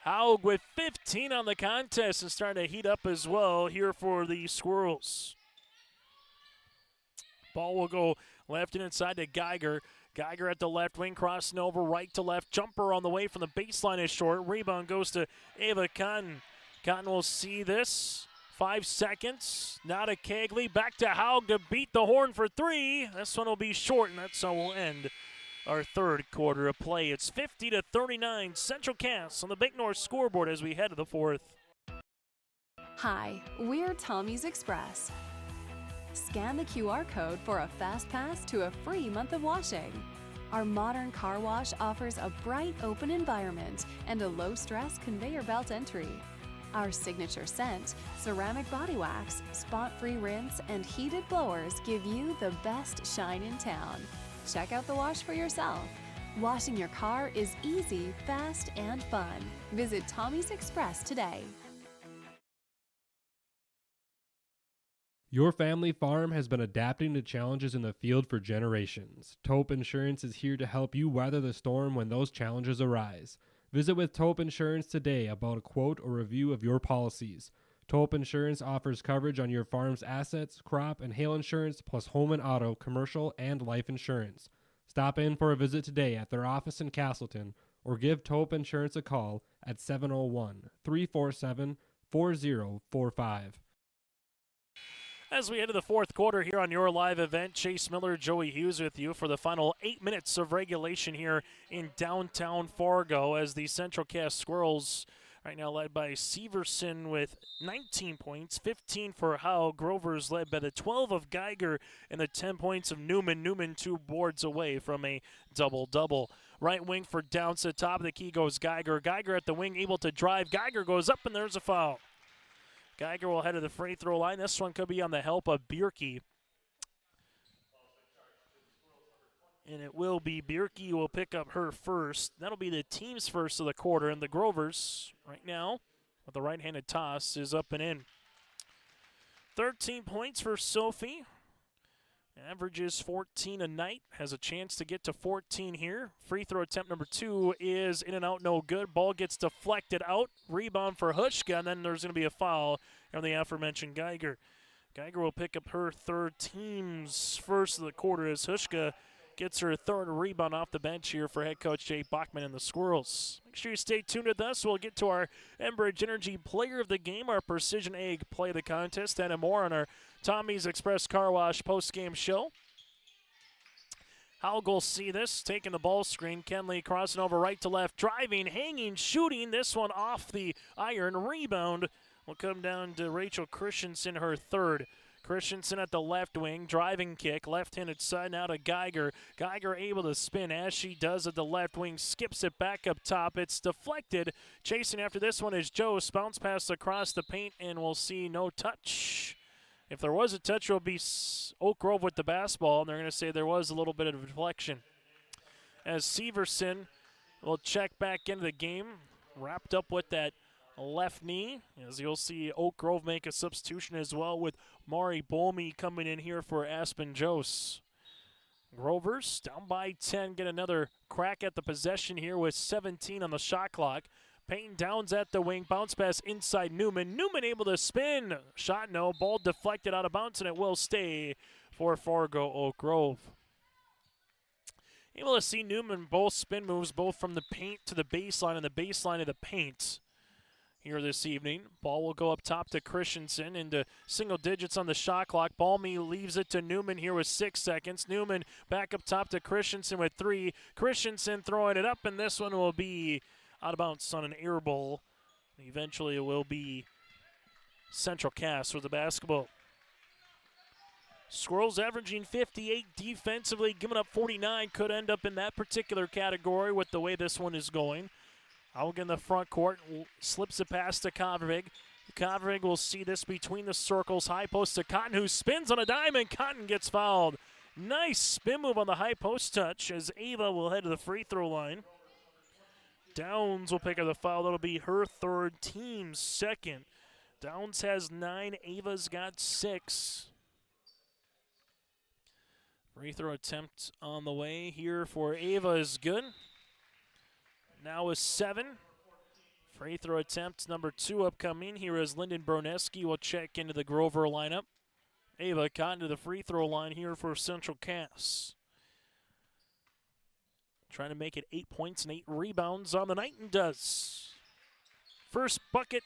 Haug with 15 on the contest and starting to heat up as well here for the Squirrels. Ball will go left and inside to Geiger. Geiger at the left wing, crossing over right to left. Jumper on the way from the baseline is short. Rebound goes to Ava Cotton. Cotton will see this. 5 seconds. Now to Kegley. Back to Haug to beat the horn for 3. This one will be short, and that's how we'll end our third quarter of play. It's 50-39. Central Cass on the Big North scoreboard as we head to the fourth. Hi, we're Tommy's Express. Scan the QR code for a fast pass to a free month of washing. Our modern car wash offers a bright, open environment and a low-stress conveyor belt entry. Our signature scent, ceramic body wax, spot-free rinse, and heated blowers give you the best shine in town. Check out the wash for yourself. Washing your car is easy, fast, and fun. Visit Tommy's Express today. Your family farm has been adapting to challenges in the field for generations. Taupe Insurance is here to help you weather the storm when those challenges arise. Visit with Taupe Insurance today about a quote or review of your policies. Taupe Insurance offers coverage on your farm's assets, crop, and hail insurance, plus home and auto, commercial, and life insurance. Stop in for a visit today at their office in Castleton or give Taupe Insurance a call at 701-347-4045. As we head to the fourth quarter here on your live event, Chase Miller, Joey Hughes with you for the final 8 minutes of regulation here in downtown Fargo as the Central Cass Squirrels right now led by Severson with 19 points, 15 for Howe. Grover's led by the 12 of Geiger and the 10 points of Newman. Newman 2 boards away from a double-double. Right wing for Downs to the top of the key goes Geiger. Geiger at the wing able to drive. Geiger goes up and there's a foul. Geiger will head to the free throw line. This one could be on the help of Bierke. And it will be Bierke who will pick up her first. That'll be the team's first of the quarter. And the Grovers right now with the right-handed toss is up and in. 13 points for Sophie. Averages 14 a night. Has a chance to get to 14 here. Free throw attempt number 2 is in and out, no good. Ball gets deflected out. Rebound for Hushka, and then there's going to be a foul on the aforementioned Geiger. Geiger will pick up her third, team's first of the quarter as Hushka gets her third rebound off the bench here for head coach Jay Bachman and the Squirrels. Make sure you stay tuned with us. We'll get to our Enbridge Energy Player of the Game, our Precision Egg Play of the Contest, and more on our Tommy's Express Car Wash post-game show. Howell will see this, taking the ball screen. Kenley crossing over right to left, driving, hanging, shooting. This one off the iron. Rebound will come down to Rachel Christensen, her third. Christensen at the left wing, driving kick, left-handed side now to Geiger. Geiger able to spin as she does at the left wing, skips it back up top. It's deflected. Chasing after this one is Joe. Bounce pass across the paint, and we'll see no touch. If there was a touch, it will be Oak Grove with the basketball, and they're going to say there was a little bit of a deflection. As Severson will check back into the game, wrapped up with that left knee, as you'll see Oak Grove make a substitution as well with Mari Bolmy coming in here for Aspen Jose. Grovers down by 10, get another crack at the possession here with 17 on the shot clock. Peyton Downs at the wing, bounce pass inside Newman. Newman able to spin, shot no, ball deflected out of bounds, and it will stay for Fargo Oak Grove. Able to see Newman both spin moves, both from the paint to the baseline and the baseline to the paint here this evening. Ball will go up top to Christensen into single digits on the shot clock. Balmy leaves it to Newman here with 6 seconds. Newman back up top to Christensen with 3. Christensen throwing it up, and this one will be out of bounds on an air ball. Eventually it will be Central Cass with the basketball. Squirrels averaging 58 defensively, giving up 49. Could end up in that particular category with the way this one is going. Out in the front court, slips it past to Kovrig. Kovrig will see this between the circles. High post to Cotton, who spins on a dime, and Cotton gets fouled. Nice spin move on the high post touch as Ava will head to the free throw line. Downs will pick up the foul. That'll be her third, team's second. Downs has 9. Ava's got 6. Free throw attempt on the way here for Ava is good. Now is 7. Free throw attempt number 2 upcoming. Here is Lyndon Broneski will check into the Grover lineup. Ava Cotton to the free throw line here for Central Cass. trying to make it 8 points and 8 rebounds on the night, and does. First bucket,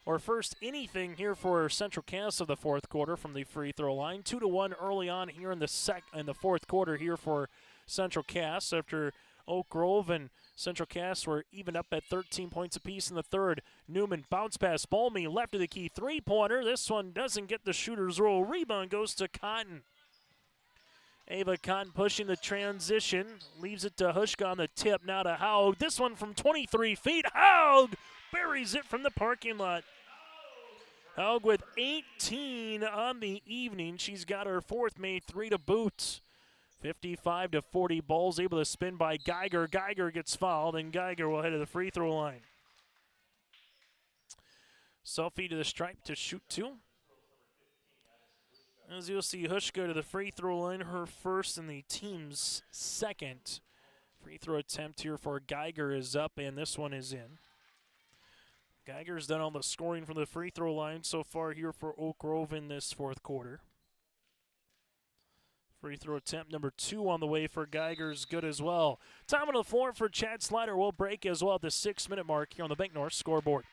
or first anything here for Central Cass of the fourth quarter from the free throw line. 2-1 early on here in the fourth quarter here for Central Cass after Oak Grove and Central Cass were even up at 13 points apiece in the third. Newman bounce pass, Balmy left of the key three-pointer. This one doesn't get the shooter's roll. Rebound goes to Cotton. Ava Cotton pushing the transition, leaves it to Hushka on the tip, now to Haug. This one from 23 feet, Haug buries it from the parking lot. Haug with 18 on the evening. She's got her fourth, made 3 to boot. 55-40, ball's able to spin by Geiger. Geiger gets fouled, and Geiger will head to the free throw line. Selfie to the stripe to shoot 2. As you'll see, Hushka to the free throw line, her first and the team's second. Free throw attempt here for Geiger is up, and this one is in. Geiger's done all the scoring from the free throw line so far here for Oak Grove in this fourth quarter. Free throw attempt number 2 on the way for Geiger's good as well. Time on the floor for Chad Slider. Will break as well at the 6-minute mark here on the Bank North scoreboard.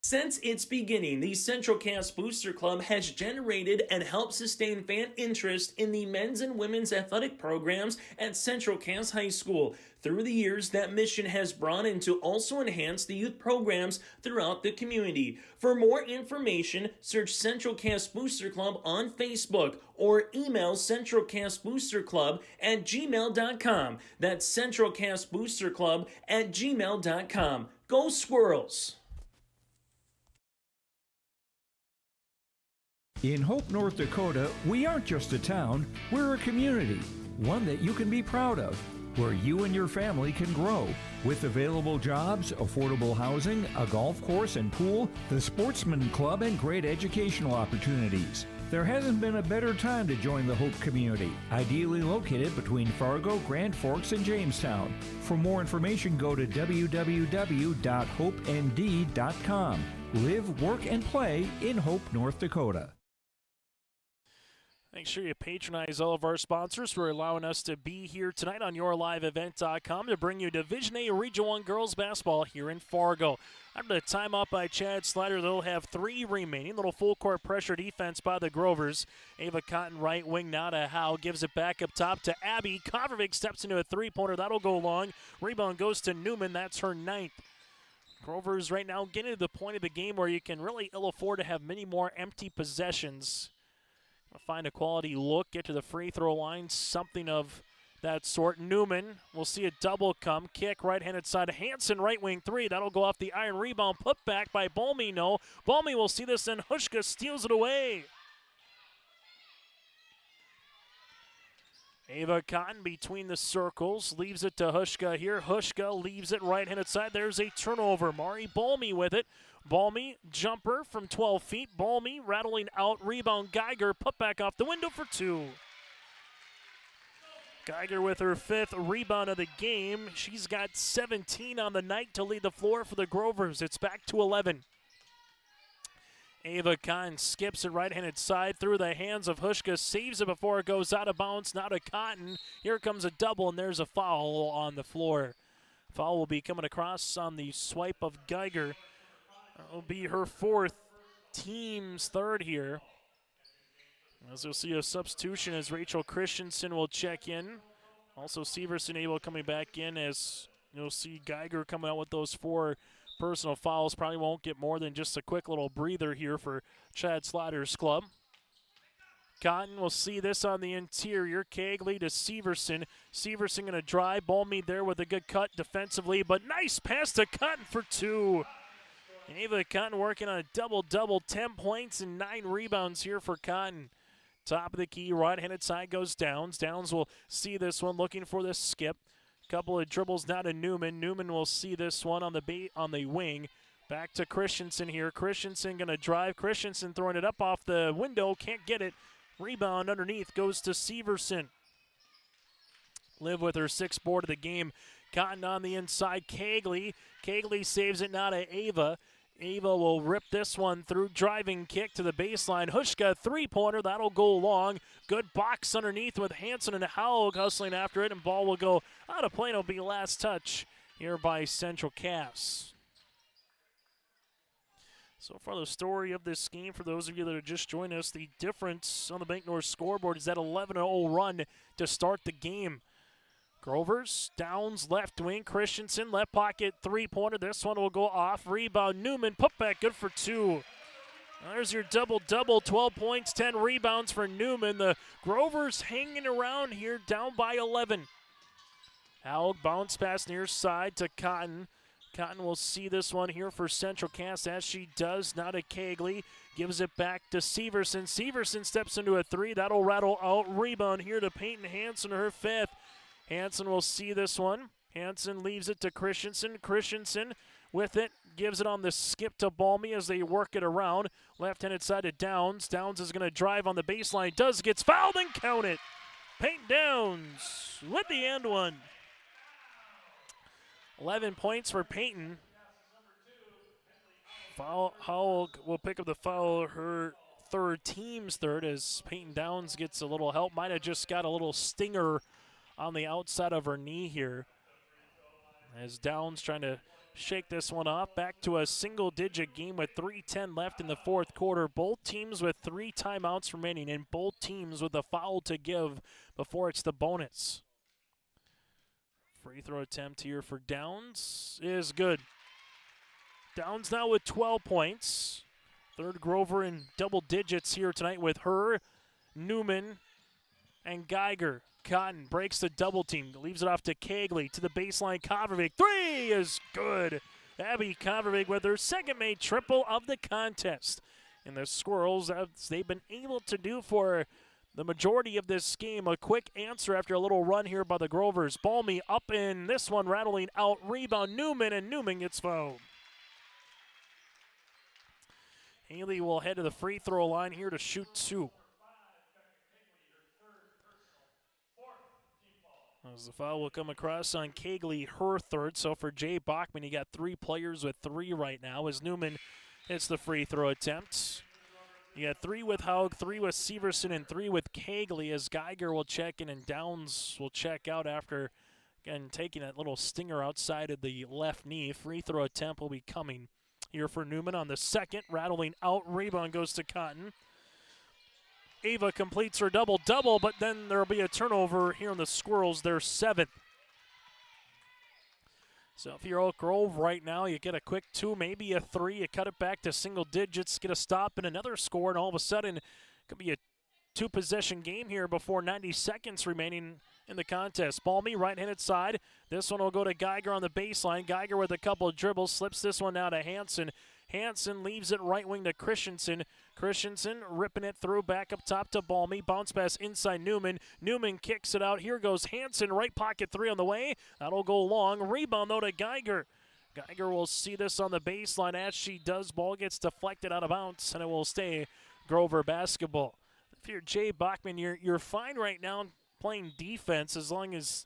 Since its beginning, the Central Cass Booster Club has generated and helped sustain fan interest in the men's and women's athletic programs at Central Cass High School. Through the years, that mission has brought in to also enhance the youth programs throughout the community. For more information, search Central Cass Booster Club on Facebook or email centralcassboosterclub@gmail.com. That's centralcassboosterclub@gmail.com. Go Squirrels! In Hope, North Dakota, we aren't just a town, we're a community, one that you can be proud of, where you and your family can grow. With available jobs, affordable housing, a golf course and pool, the Sportsman Club, and great educational opportunities. There hasn't been a better time to join the Hope community, ideally located between Fargo, Grand Forks, and Jamestown. For more information, go to www.hopend.com. Live, work, and play in Hope, North Dakota. Make sure you patronize all of our sponsors for allowing us to be here tonight on YourLiveEvent.com to bring you Division A Region 1 girls basketball here in Fargo. After the timeout by Chad Slider, they'll have 3 remaining. Little full court pressure defense by the Grovers. Ava Cotton right wing now to Howe. Gives it back up top to Abby. Kovarovic steps into a three-pointer. That'll go long. Rebound goes to Newman. That's her 9th. Grovers right now getting to the point of the game where you can really ill afford to have many more empty possessions. Find a quality look, get to the free throw line, something of that sort. Newman will see a double come. Kick right-handed side. Hansen right wing 3. That'll go off the iron. Rebound put back by Balmy. No. Balmy will see this, and Hushka steals it away. Ava Cotton between the circles. Leaves it to Hushka here. Hushka leaves it right-handed side. There's a turnover. Mari Balmy with it. Balmy, jumper from 12 feet. Balmy rattling out. Rebound Geiger. Put back off the window for 2. Geiger with her 5th rebound of the game. She's got 17 on the night to lead the floor for the Grovers. It's back to 11. Ava Cotton skips it right-handed side through the hands of Hushka. Saves it before it goes out of bounds. Now to Cotton. Here comes a double, and there's a foul on the floor. Foul will be coming across on the swipe of Geiger. It'll be her 4th, team's 3rd here. As you'll see a substitution as Rachel Christensen will check in. Also Severson able coming back in as you'll see Geiger coming out with those 4 personal fouls. Probably won't get more than just a quick little breather here for Chad Slider's club. Cotton will see this on the interior. Kegley to Severson. Severson going to drive. Balmy there with a good cut defensively, but nice pass to Cotton for 2. Ava Cotton working on a double-double, 10 points and 9 rebounds here for Cotton. Top of the key, right-handed side goes Downs. Downs will see this one, looking for this skip. Couple of dribbles now to Newman. Newman will see this one on the wing. Back to Christensen here. Christensen going to drive. Christensen throwing it up off the window. Can't get it. Rebound underneath goes to Severson. Liv with her 6th board of the game. Cotton on the inside. Kegley. Kegley saves it now to Ava. Ava will rip this one through. Driving kick to the baseline. Hushka, three-pointer. That'll go long. Good box underneath with Hansen and Haug hustling after it, and ball will go out of play. It'll be last touch here by Central Cass. So far, the story of this game, for those of you that are just joining us, the difference on the Bank North scoreboard is that 11-0 run to start the game. Grovers, Downs, left wing, Christensen, left pocket, three-pointer. This one will go off. Rebound, Newman, putback, good for two. There's your double-double, 12 points, 10 rebounds for Newman. The Grovers hanging around here, down by 11. Haug bounce pass near side to Cotton. Cotton will see this one here for Central Cass, as she does. Now to Kegley, gives it back to Severson. Severson steps into a three. That'll rattle out. Rebound here to Peyton Hansen, her fifth. Hansen will see this one. Hansen leaves it to Christensen. Christensen with it, gives it on the skip to Balmy as they work it around. Left-handed side to Downs. Downs is going to drive on the baseline. Gets fouled and count it. Peyton Downs with the end one. 11 points for Peyton. Howell will pick up the foul, her third, team's third, as Peyton Downs gets a little help. Might have just got a little stinger on the outside of her knee here, as Downs trying to shake this one off. Back to a single-digit game with 3:10 left in the fourth quarter. Both teams with 3 timeouts remaining, and both teams with a foul to give before it's the bonus. Free throw attempt here for Downs is good. Downs now with 12 points. Third Grover in double digits here tonight with her, Newman, and Geiger. Cotton breaks the double team, leaves it off to Kegley, to the baseline. Kovervik, three is good. Abby Kovervik with her second made triple of the contest. And the Squirrels, as they've been able to do for the majority of this game, a quick answer after a little run here by the Grovers. Balmy up in this one, rattling out. Rebound Newman, and Newman gets fouled. Haley will head to the free throw line here to shoot 2. As the foul will come across on Kegley, her third. So for Jay Bachman, he got 3 players with 3 right now, as Newman hits the free throw attempt. You got 3 with Haug, 3 with Severson, and 3 with Kegley, as Geiger will check in and Downs will check out after, again, taking that little stinger outside of the left knee. Free throw attempt will be coming here for Newman on the second. Rattling out, rebound goes to Cotton. Ava completes her double-double, but then there will be a turnover here on the Squirrels, their 7th. So if you're Oak Grove right now, you get a quick 2, maybe a 3. You cut it back to single digits, get a stop and another score, and all of a sudden it could be a 2-possession game here before 90 seconds remaining in the contest. Balmy, right-handed side. This one will go to Geiger on the baseline. Geiger with a couple of dribbles, slips this one now to Hansen. Hansen leaves it right wing to Christensen. Christensen ripping it through, back up top to Balmy. Bounce pass inside Newman. Newman kicks it out. Here goes Hansen, right pocket 3 on the way. That'll go long. Rebound, though, to Geiger. Geiger will see this on the baseline. As she does, ball gets deflected out of bounds, and it will stay Grover basketball. If you're Jay Bachman, you're fine right now playing defense as long as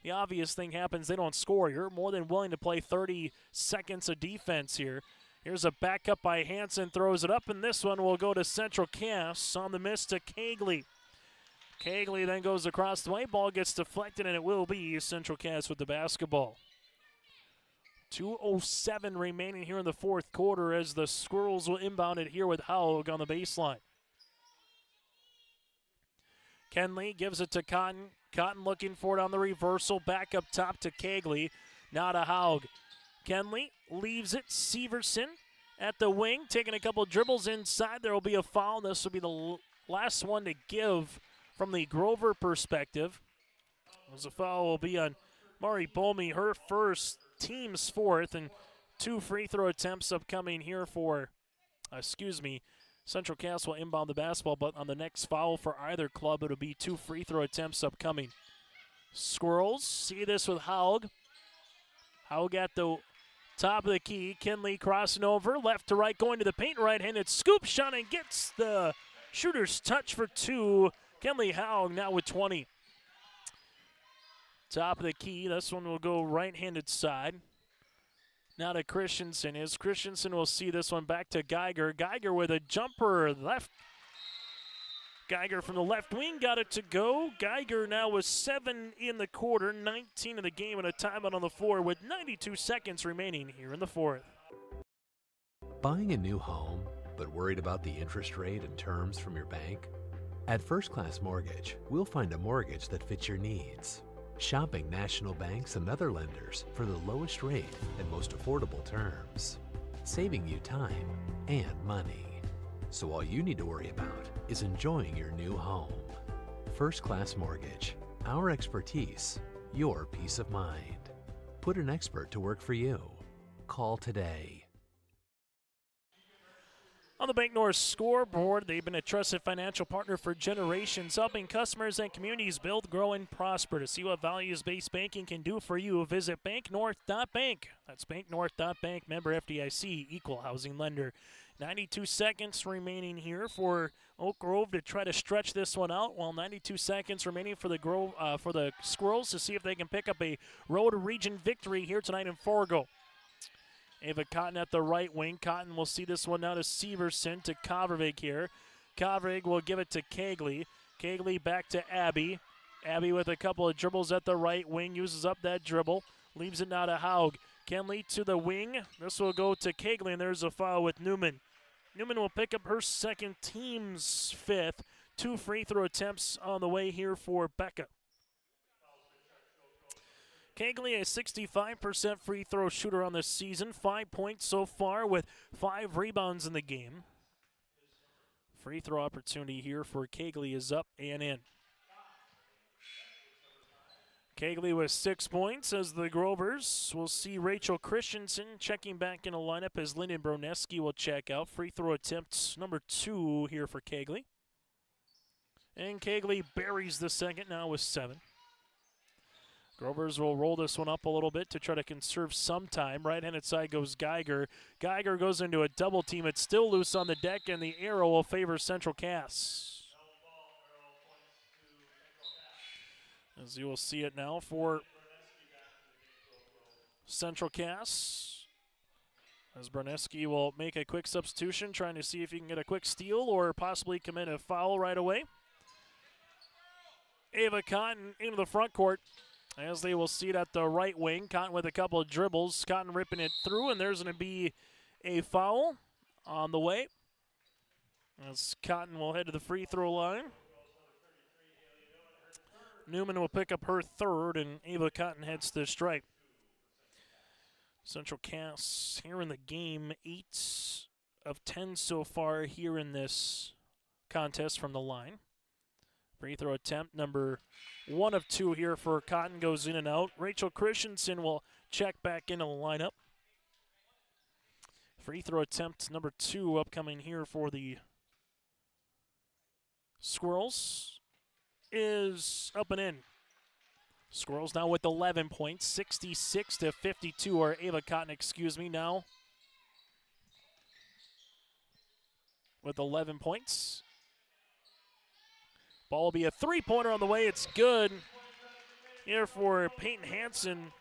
the obvious thing happens, they don't score. You're more than willing to play 30 seconds of defense here. Here's a backup by Hansen, throws it up, and this one will go to Central Cass on the miss to Kegley. Kegley then goes across the way, ball gets deflected, and it will be Central Cass with the basketball. 2:07 remaining here in the fourth quarter as the Squirrels will inbound it here with Haug on the baseline. Kenley gives it to Cotton. Cotton looking for it on the reversal, back up top to Kegley, now to Haug. Kenley leaves it. Severson at the wing, taking a couple dribbles inside. There will be a foul. This will be the last one to give from the Grover perspective. As a foul will be on Mari Bolmy, her first, team's 4th, and 2 free throw attempts upcoming here for, Central Cass will inbound the basketball, but on the next foul for either club, it'll be 2 free throw attempts upcoming. Squirrels see this with Haug. Haug at the top of the key. Kenley crossing over, left to right, going to the paint, right-handed scoop shot, and gets the shooter's touch for 2. Kenley Haug now with 20. Top of the key, this one will go right-handed side. Now to Christensen. As Christensen will see this one back to Geiger. Geiger with a jumper left. Geiger from the left wing got it to go. Geiger now with 7 in the quarter, 19 in the game, and a timeout on the floor with 92 seconds remaining here in the fourth. Buying a new home, but worried about the interest rate and terms from your bank? At First Class Mortgage, we'll find a mortgage that fits your needs. Shopping national banks and other lenders for the lowest rate and most affordable terms, saving you time and money. So all you need to worry about is enjoying your new home. First Class Mortgage, our expertise, your peace of mind. Put an expert to work for you. Call today. On the Bank North scoreboard, they've been a trusted financial partner for generations, helping customers and communities build, grow, and prosper. To see what values-based banking can do for you, visit banknorth.bank. That's banknorth.bank, member FDIC, equal housing lender. 92 seconds remaining here for Oak Grove to try to stretch this one out. Well, 92 seconds remaining for the Squirrels to see if they can pick up a road region victory here tonight in Fargo. Ava Cotton at the right wing. Cotton will see this one now to Severson, to Kovrvig here. Kovrvig will give it to Kegley. Kegley back to Abby. Abby with a couple of dribbles at the right wing, uses up that dribble. Leaves it now to Haug. Kenley to the wing. This will go to Kegley, and there's a foul with Newman. Newman will pick up her second, team's fifth. 2 free throw attempts on the way here for Becca. Kegley, a 65% free throw shooter on the season. 5 points so far with 5 rebounds in the game. Free throw opportunity here for Kegley is up and in. Kegley with 6 points as the Grovers will see Rachel Christensen checking back in a lineup as Lyndon Broneski will check out. Free throw attempt number 2 here for Kegley. And Kegley buries the second now with 7. Grovers will roll this one up a little bit to try to conserve some time. Right-handed side goes Geiger. Geiger goes into a double team. It's still loose on the deck, and the arrow will favor Central Cass. As you will see it now for Central Cass. As Berneski will make a quick substitution, trying to see if he can get a quick steal or possibly commit a foul right away. Ava Cotton into the front court. As they will see it at the right wing. Cotton with a couple of dribbles. Cotton ripping it through, and there's going to be a foul on the way. As Cotton will head to the free throw line. Newman will pick up her third, and Ava Cotton heads to the stripe. Central Cass here in the game, 8 of 10 so far here in this contest from the line. Free throw attempt number 1 of 2 here for Cotton goes in and out. Rachel Christensen will check back into the lineup. Free throw attempt number 2 upcoming here for the Squirrels is up and in. Squirrels now with 11 points, 66-52, or Ava Cotton, now with 11 points. Ball will be a 3-pointer on the way. It's good here for Peyton Hansen.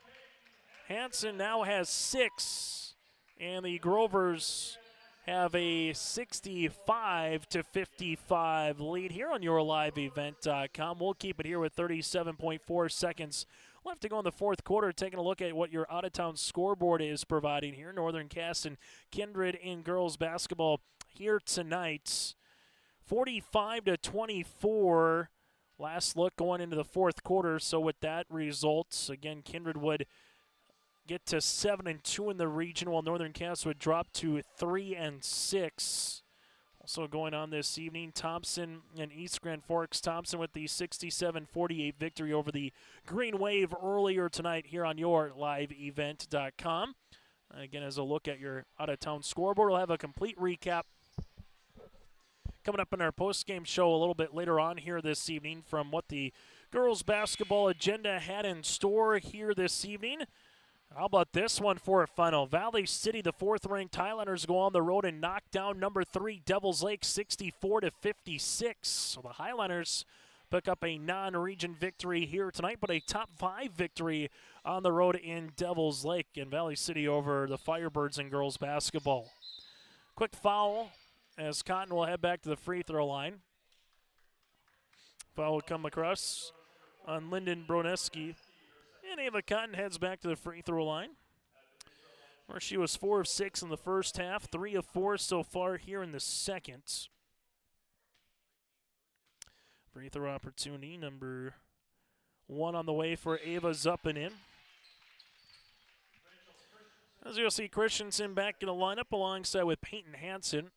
Hansen now has 6, and the Grovers have a 65-55 lead here on YourLiveEvent.com. We'll keep it here with 37.4 seconds left to go in the fourth quarter. Taking a look at what your out-of-town scoreboard is providing here. Northern Cass and Kindred in girls basketball here tonight. 45-24. Last look going into the fourth quarter. So with that result, again, Kindred would get to 7-2 in the region, while Northern Cass would drop to 3-6. Also going on this evening, Thompson and East Grand Forks. Thompson with the 67-48 victory over the Green Wave earlier tonight here on YourLiveEvent.com. Again, as a look at your out-of-town scoreboard, we'll have a complete recap coming up in our post-game show a little bit later on here this evening from what the girls basketball agenda had in store here this evening. How about this one for a final? Valley City, the 4th-ranked Highlanders, go on the road and knock down number 3 Devils Lake 64-56. So the Highlanders pick up a non-region victory here tonight, but a top 5 victory on the road in Devils Lake in Valley City over the Firebirds in girls basketball. Quick foul as Cotton will head back to the free throw line. Foul will come across on Lyndon Broneski. And Ava Cotton heads back to the free throw line, where she was 4 of 6 in the first half, 3 of 4 so far here in the second. Free throw opportunity number 1 on the way for Ava's up and in. As you'll see, Christensen back in the lineup alongside with Peyton Hansen.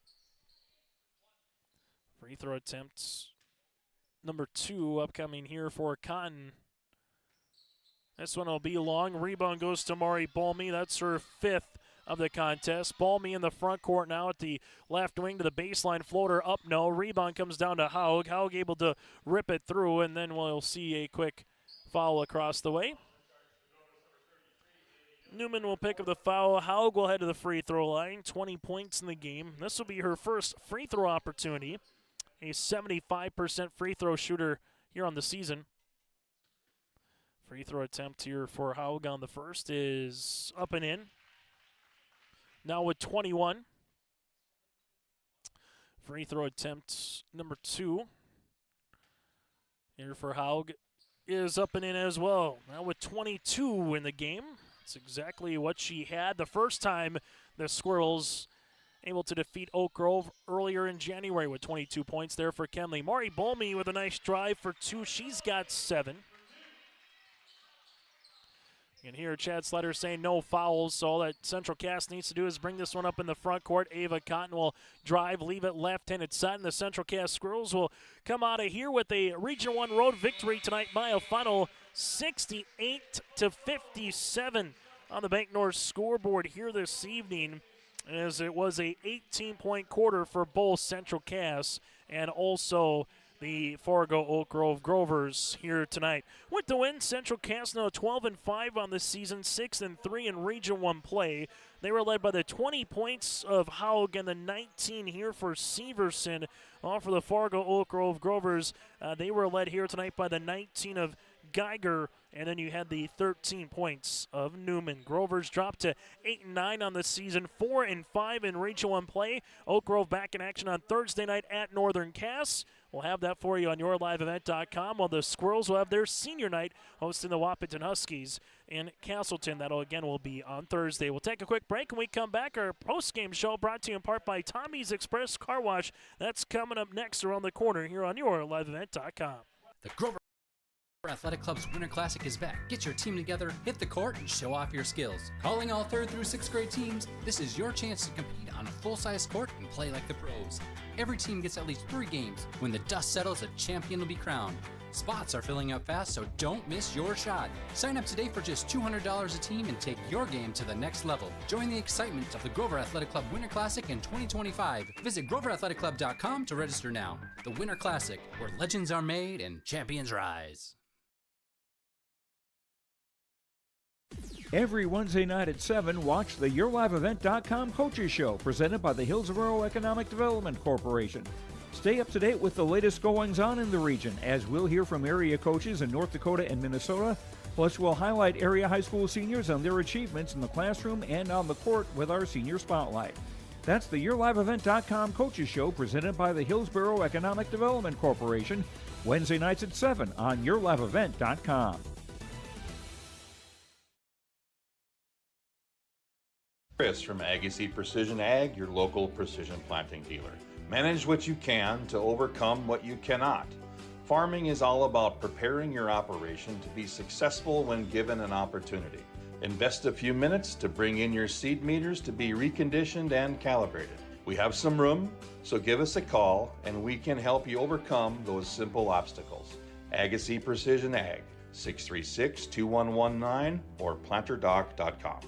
Free throw attempts number 2 upcoming here for Cotton. This one will be long. Rebound goes to Mari Balmy. That's her 5th of the contest. Balmy in the front court now at the left wing to the baseline floater. Up no. Rebound comes down to Haug. Haug able to rip it through, and then we'll see a quick foul across the way. Newman will pick up the foul. Haug will head to the free throw line. 20 points in the game. This will be her first free throw opportunity. A 75% free throw shooter here on the season. Free throw attempt here for Haug on the first is up and in. Now with 21. Free throw attempt number 2 here for Haug is up and in as well. Now with 22 in the game. That's exactly what she had the first time the Squirrels able to defeat Oak Grove earlier in January with 22 points there for Kenley. Mari Bolmy with a nice drive for 2. She's got 7. You can hear Chad Slater saying no fouls, so all that Central Cass needs to do is bring this one up in the front court. Ava Cotton will drive, leave it left-handed side, and the Central Cass Squirrels will come out of here with a Region 1 road victory tonight by a final 68-57 on the Bank North scoreboard here this evening, as it was a 18-point quarter for both Central Cass and also the Fargo Oak Grove Grovers here tonight. With the win, Central Cass now 12-5 on the season, 6-3 in Region 1 play. They were led by the 20 points of Haug and the 19 here for Severson. All for the Fargo Oak Grove Grovers. They were led here tonight by the 19 of Geiger, and then you had the 13 points of Newman. Grovers dropped to 8-9 on the season, 4-5 in Region 1 play. Oak Grove back in action on Thursday night at Northern Cass. We'll have that for you on yourliveevent.com, while the Squirrels will have their senior night hosting the Wahpeton Huskies in Castleton. That again will be on Thursday. We'll take a quick break, and we come back. Our post-game show brought to you in part by Tommy's Express Car Wash. That's coming up next around the corner here on yourliveevent.com. The Grover Athletic Club's Winter Classic is back. Get your team together, hit the court, and show off your skills. Calling all 3rd through 6th grade teams, this is your chance to compete on a full-size court and play like the pros. Every team gets at least 3 games. When the dust settles, a champion will be crowned. Spots are filling up fast, so don't miss your shot. Sign up today for just $200 a team and take your game to the next level. Join the excitement of the Grover Athletic Club Winter Classic in 2025. Visit GroverAthleticClub.com to register now. The Winter Classic, where legends are made and champions rise. Every Wednesday night at 7, watch the YourLiveEvent.com Coaches Show, presented by the Hillsborough Economic Development Corporation. Stay up to date with the latest goings-on in the region, as we'll hear from area coaches in North Dakota and Minnesota. Plus, we'll highlight area high school seniors on their achievements in the classroom and on the court with our Senior Spotlight. That's the YourLiveEvent.com Coaches Show, presented by the Hillsborough Economic Development Corporation, Wednesday nights at 7 on YourLiveEvent.com. Chris from Agassiz Precision Ag, your local precision planting dealer. Manage what you can to overcome what you cannot. Farming is all about preparing your operation to be successful when given an opportunity. Invest a few minutes to bring in your seed meters to be reconditioned and calibrated. We have some room, so give us a call and we can help you overcome those simple obstacles. Agassiz Precision Ag, 636-2119 or planterdoc.com.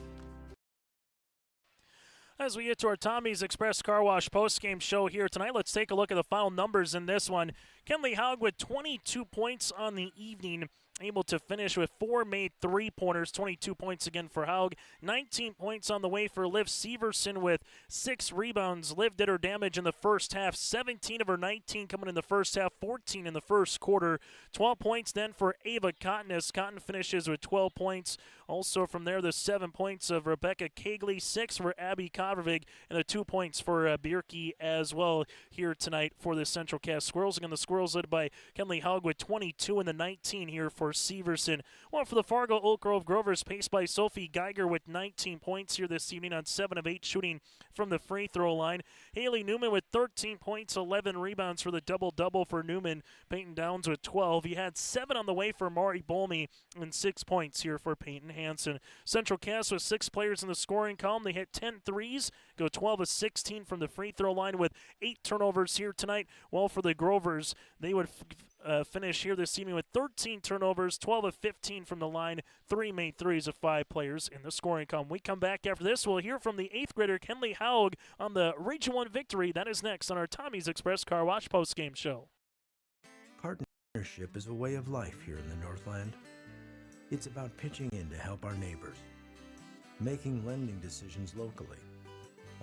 As we get to our Tommy's Express Car Wash post-game show here tonight, let's take a look at the final numbers in this one. Kenley Haug with 22 points on the evening able to finish with 4 made three-pointers, 22 points again for Haug, 19 points on the way for Liv Severson with 6 rebounds. Liv did her damage in the first half, 17 of her 19 coming in the first half, 14 in the first quarter. 12 points then for Ava Cotton as Cotton finishes with 12 points. Also from there, the 7 points of Rebecca Kegley, 6 for Abby Kovervig, and the 2 points for Bierke as well here tonight for the Central Cass Squirrels. Again, the Squirrels led by Kenley Haug with 22 and the 19 here for Severson. Well, for the Fargo Oak Grove Grovers, paced by Sophie Geiger with 19 points here this evening on 7 of 8 shooting from the free throw line. Haley Newman with 13 points, 11 rebounds for the double-double for Newman. Peyton Downs with 12. He had 7 on the way for Mari Bolmy and 6 points here for Peyton Hansen. Central Cass with 6 players in the scoring column. They hit 10 threes, go 12 of 16 from the free throw line with 8 turnovers here tonight. Well, for the Grovers, they would finish here this evening with 13 turnovers, 12 of 15 from the line, 3 made threes of 5 players in the scoring column. We come back after this. We'll hear from the 8th grader Kenley Haug on the Region 1 victory. That is next on our Tommy's Express Car Wash postgame show. Partnership is a way of life here in the Northland. It's about pitching in to help our neighbors, making lending decisions locally,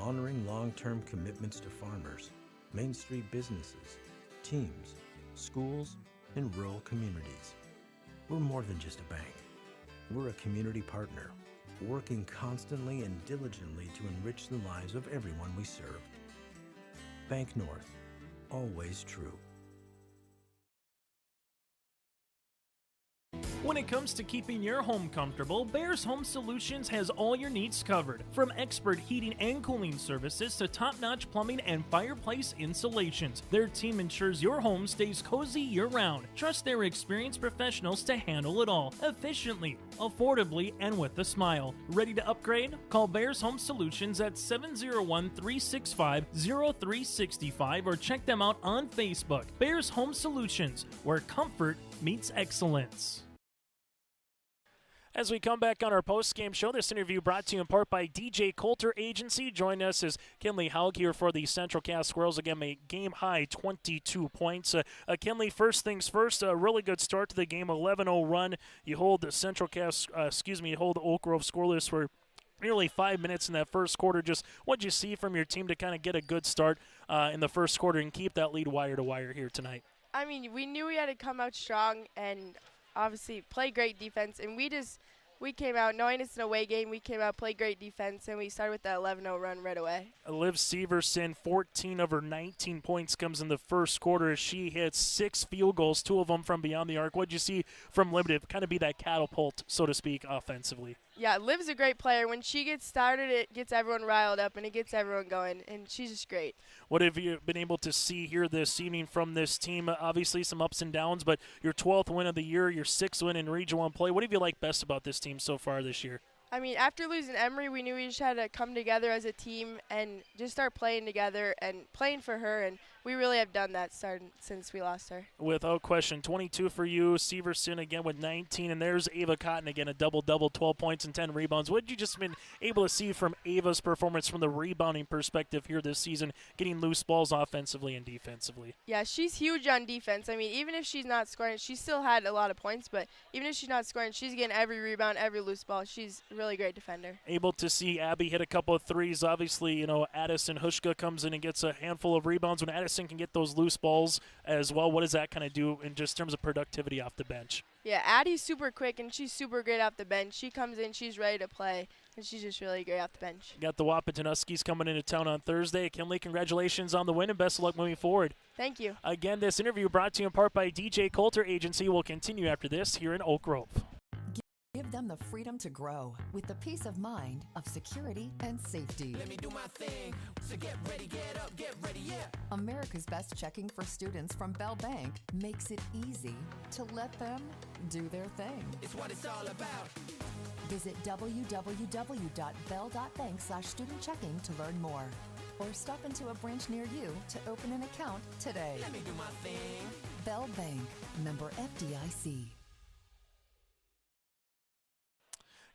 honoring long-term commitments to farmers, Main Street businesses, teams, schools, and rural communities. We're more than just a bank. We're a community partner, working constantly and diligently to enrich the lives of everyone we serve. Bank North, always true. When it comes to keeping your home comfortable, Bears Home Solutions has all your needs covered. From expert heating and cooling services to top-notch plumbing and fireplace installations, their team ensures your home stays cozy year-round. Trust their experienced professionals to handle it all efficiently, affordably, and with a smile. Ready to upgrade? Call Bears Home Solutions at 701-365-0365 or check them out on Facebook. Bears Home Solutions, where comfort meets excellence. As we come back on our post-game show, this interview brought to you in part by DJ Coulter Agency. Join us as Kenley Haug here for the Central Cass Squirrels. Again, a game-high 22 points. Kenley, first things first, a really good start to the game, 11-0 run. You hold the you hold Oak Grove scoreless for nearly 5 minutes in that first quarter. Just what did you see from your team to kind of get a good start in the first quarter and keep that lead wire to wire here tonight? I mean, we knew we had to come out strong and obviously play great defense, and we came out knowing it's an away game. We came out, played great defense, and we started with that 11-0 run right away. Liv Severson, 14 of her 19 points comes in the first quarter as she hits 6 field goals, 2 of them from beyond the arc. What did you see from Liv to kind of be that catapult, so to speak, offensively? Yeah, Liv's a great player. When she gets started, it gets everyone riled up, and it gets everyone going, and she's just great. What have you been able to see here this evening from this team? Obviously some ups and downs, but your 12th win of the year, your 6th win in Region 1 play. What have you liked best about this team so far this year? I mean, after losing Emory, we knew we just had to come together as a team and just start playing together and playing for her, and we really have done that since we lost her. Without question, 22 for you, Severson again with 19, and there's Ava Cotton again, a double-double, 12 points and 10 rebounds. What did you just been able to see from Ava's performance from the rebounding perspective here this season, getting loose balls offensively and defensively? Yeah, she's huge on defense. I mean, even if she's not scoring, she still had a lot of points, but even if she's not scoring, she's getting every rebound, every loose ball. She's a really great defender. Able to see Abby hit a couple of threes. Obviously, Addison Hushka comes in and gets a handful of rebounds. When Addison can get those loose balls as well, what does that kind of do in just terms of productivity off the bench? Yeah, Addie's super quick, and she's super great off the bench. She comes in, she's ready to play, and she's just really great off the bench. Got the Wahpeton Huskies coming into town on Thursday. Kenley, congratulations on the win, and best of luck moving forward. Thank you. Again, this interview brought to you in part by DJ Coulter Agency will continue after this here in Oak Grove. Give them the freedom to grow with the peace of mind of security and safety. Let me do my thing. So get ready, get up, get ready, yeah. America's Best Checking for Students from Bell Bank makes it easy to let them do their thing. It's what it's all about. Visit www.bell.bank/student-checking to learn more. Or stop into a branch near you to open an account today. Let me do my thing. Bell Bank, member FDIC.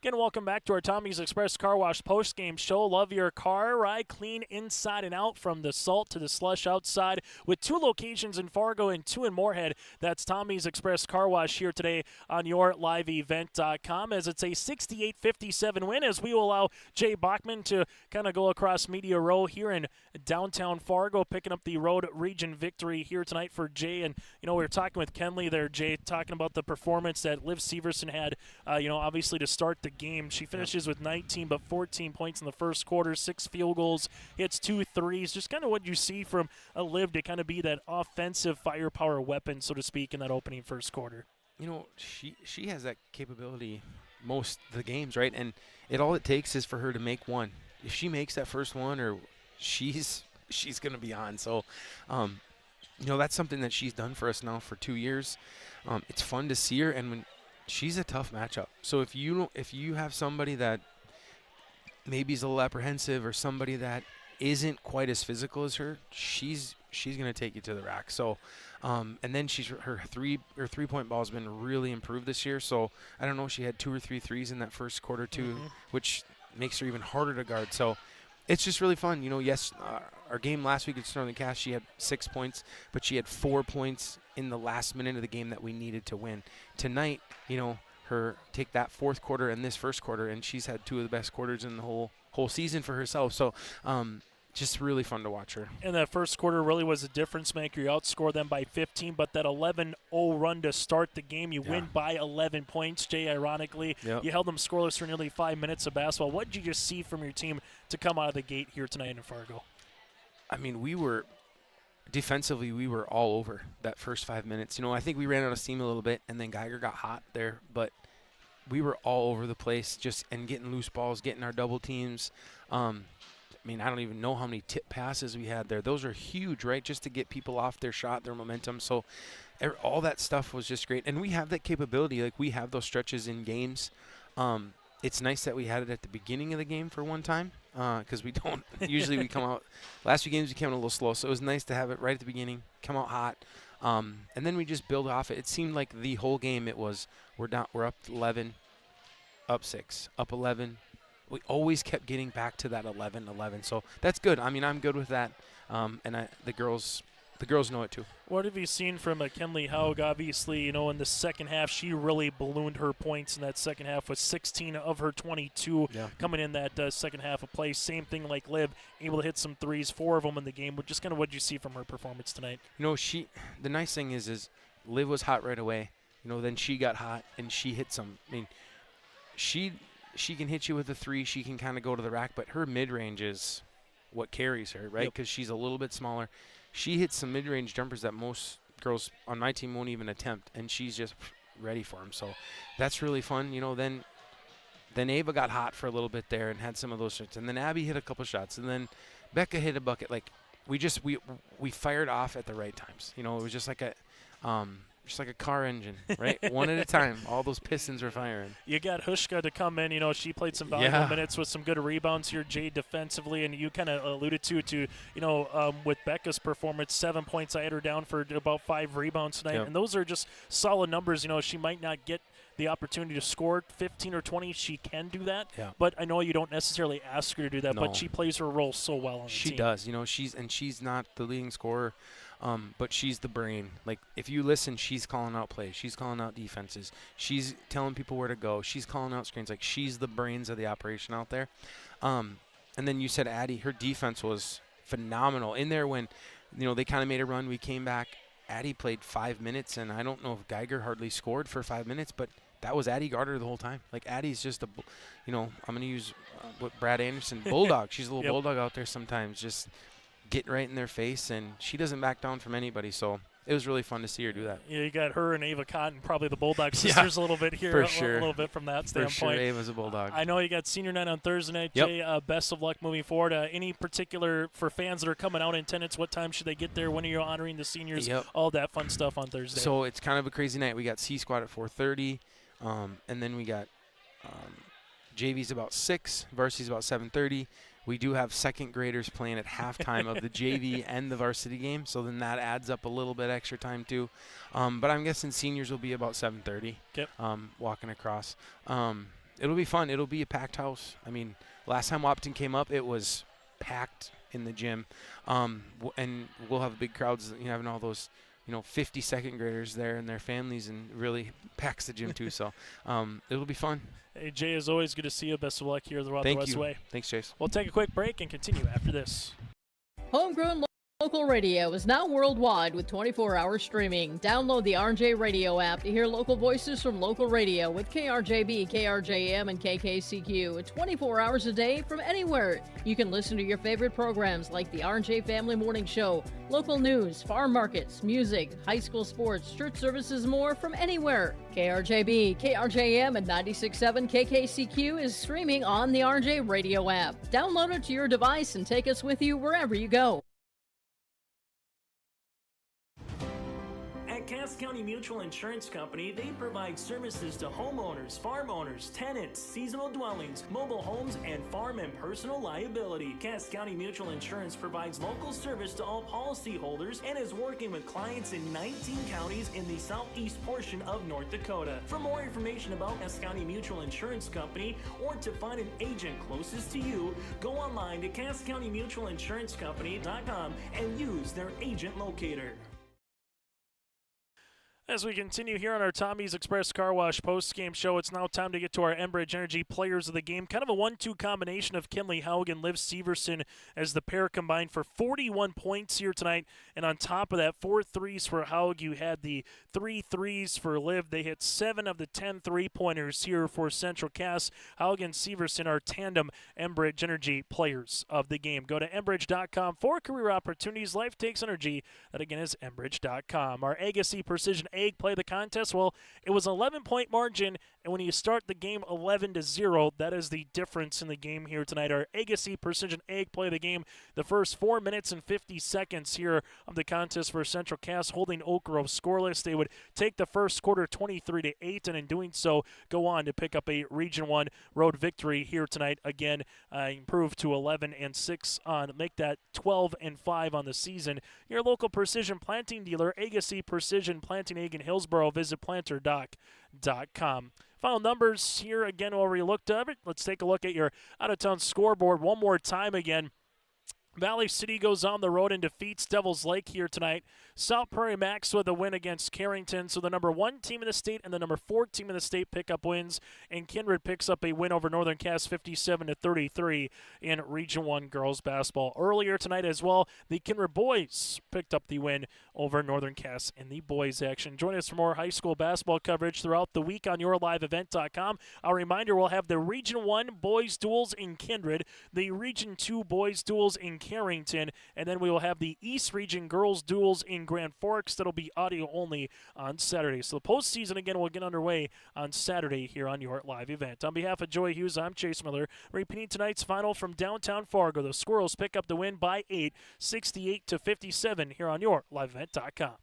Again, welcome back to our Tommy's Express Car Wash post-game show. Love your car ride, clean inside and out from the salt to the slush outside with 2 locations in Fargo and 2 in Moorhead. That's Tommy's Express Car Wash here today on yourliveevent.com as it's a 68-57 win as we will allow Jay Bachman to kind of go across Media Row here in downtown Fargo, picking up the road region victory here tonight for Jay. And, we were talking with Kenley there, Jay, talking about the performance that Liv Severson had, obviously to start the game. She finishes with 19 but 14 points in the first quarter, 6 field goals, hits 2 threes. Just kind of what you see from a Liv to kind of be that offensive firepower weapon, so to speak, in that opening first quarter. She has that capability most of the games, right? And all it takes is for her to make one. If she makes that first one, or she's going to be on. So, that's something that she's done for us now for 2 years. It's fun to see her, and when she's a tough matchup. So if you have somebody that maybe is a little apprehensive or somebody that isn't quite as physical as her, she's going to take you to the rack. So, and then her three-point ball has been really improved this year. So I don't know, she had 2 or 3 threes in that first quarter too, which makes her even harder to guard. So it's just really fun. Yes, our game last week at Sterling Cass, she had 6 points, but she had 4 points in the last minute of the game that we needed to win. Tonight, her take that fourth quarter and this first quarter, and she's had 2 of the best quarters in the whole season for herself. So just really fun to watch her. And that first quarter really was a difference maker. You outscored them by 15, but that 11-0 run to start the game, you win by 11 points, Jay, ironically. Yep. You held them scoreless for nearly 5 minutes of basketball. What did you just see from your team to come out of the gate here tonight in Fargo? I mean, defensively, we were all over that first 5 minutes. I think we ran out of steam a little bit, and then Geiger got hot there, but we were all over the place and getting loose balls, getting our double teams. I don't even know how many tip passes we had there. Those are huge, right, just to get people off their shot, their momentum. So all that stuff was just great. And we have that capability. Like, we have those stretches in games. It's nice that we had it at the beginning of the game for one time because we don't. Usually we come out. Last few games we came out a little slow, so it was nice to have it right at the beginning, come out hot. And then we just build off it. It seemed like the whole game it was we're up 11, up 6, up 11. We always kept getting back to that 11-11. So that's good. I'm good with that. And the girls know it too. What have you seen from Kenley Haug? Obviously, in the second half, she really ballooned her points in that second half with 16 of her 22 coming in that second half of play. Same thing like Liv, able to hit some threes, 4 of them in the game. Just kind of what did you see from her performance tonight? The nice thing is Liv was hot right away. Then she got hot and she hit some. She can hit you with a 3. She can kind of go to the rack, but her mid-range is what carries her, right? Because she's a little bit smaller. She hits some mid-range jumpers that most girls on my team won't even attempt, and she's just ready for them. So that's really fun. Then Ava got hot for a little bit there and had some of those shots, and then Abby hit a couple shots, and then Becca hit a bucket. Like we fired off at the right times. It was just like a car engine, right? One at a time. All those pistons were firing. You got Hushka to come in. She played some valuable minutes with some good rebounds here, Jay, defensively. And you kind of alluded to with Becca's performance, 7 points. I had her down for about 5 rebounds tonight. And those are just solid numbers. She might not get the opportunity to score 15 or 20. She can do that. Yeah. But I know you don't necessarily ask her to do that. No. But she plays her role so well on the team. She does. She's not the leading scorer. But she's the brain. Like, if you listen, she's calling out plays. She's calling out defenses. She's telling people where to go. She's calling out screens. Like, she's the brains of the operation out there. And then you said Addie. Her defense was phenomenal. In there when, they kind of made a run, we came back. Addie played 5 minutes, and I don't know if Geiger hardly scored for 5 minutes, but that was Addie Garter the whole time. Like, Addie's just I'm going to use what Brad Anderson, bulldog. She's a little bulldog out there sometimes, just getting right in their face, and she doesn't back down from anybody. So it was really fun to see her do that. Yeah, you got her and Ava Cotton, probably the Bulldog sisters a little bit here, for sure. A little bit from that standpoint. For sure, Ava's a Bulldog. I know you got senior night on Thursday night, Jay. Best of luck moving forward. Any particular, for fans that are coming out in attendance, what time should they get there? When are you honoring the seniors? All that fun stuff on Thursday. So it's kind of a crazy night. We got C Squad at 4:30, and then we got JV's about 6, varsity's about 7:30. We do have second graders playing at halftime of the JV and the varsity game, so then that adds up a little bit extra time too. But I'm guessing seniors will be about 7:30. Walking across. It'll be fun. It'll be a packed house. I mean, last time Wapton came up, it was packed in the gym, and we'll have big crowds, having all those 50 second graders there and their families, and really packs the gym too. So it'll be fun. Hey, Jay, as always, good to see you. Best of luck here throughout the Thank you. Westway. Thanks, Chase. We'll take a quick break and continue after this. Homegrown local radio is now worldwide with 24-hour streaming. Download the RJ Radio app to hear local voices from local radio with KRJB, KRJM, and KKCQ 24 hours a day from anywhere. You can listen to your favorite programs like the RJ Family Morning Show, local news, farm markets, music, high school sports, church services, more from anywhere. KRJB, KRJM, and 96.7 KKCQ is streaming on the RJ Radio app. Download it to your device and take us with you wherever you go. At Cass County Mutual Insurance Company, they provide services to homeowners, farm owners, tenants, seasonal dwellings, mobile homes, and farm and personal liability. Cass County Mutual Insurance provides local service to all policyholders and is working with clients in 19 counties in the southeast portion of North Dakota. For more information about Cass County Mutual Insurance Company or to find an agent closest to you, go online to CassCountyMutualInsuranceCompany.com and use their agent locator. As we continue here on our Tommy's Express Car Wash post-game show, it's now time to get to our Enbridge Energy players of the game. Kind of a 1-2 combination of Kinley Haug and Liv Severson as the pair combined for 41 points here tonight. And on top of that, 4 threes for Haug. You had the 3 threes for Liv. They hit 7 of the 10 three-pointers here for Central Cass. Haug and Severson are tandem Enbridge Energy players of the game. Go to Enbridge.com for career opportunities. Life takes energy. That again is Enbridge.com. Our Agassi Precision Egg play the contest. Well, it was 11-point margin, and when you start the game 11-0, that is the difference in the game here tonight. Our Agassi Precision Egg play the game the first 4 minutes and 50 seconds here of the contest for Central Cass, holding Oak Grove scoreless. They would take the first quarter 23-8, and in doing so, go on to pick up a Region 1 road victory here tonight. Again, improve to 11-6 on, make that 12-5 on the season. Your local precision planting dealer, Agassi Precision Planting Egg in Hillsboro. Visit planterdoc.com. Final numbers here again while we looked at it. Let's take a look at your out-of-town scoreboard one more time again. Valley City goes on the road and defeats Devils Lake here tonight. South Prairie Max with a win against Carrington. So the number 1 team in the state and the number 4 team in the state pick up wins. And Kindred picks up a win over Northern Cass 57-33 in Region 1 girls basketball. Earlier tonight as well, the Kindred boys picked up the win over Northern Cass in the boys action. Join us for more high school basketball coverage throughout the week on yourliveevent.com. A reminder, we'll have the Region 1 boys duels in Kindred, the Region 2 boys duels in Carrington, and then we will have the East Region girls duels in Grand Forks. That'll be audio only on Saturday. So the postseason again will get underway on Saturday here on your live event. On behalf of Joy Hughes, I'm Chase Miller. Repeating tonight's final from downtown Fargo. The Squirrels pick up the win by 8, 68-57 here on your liveevent.com.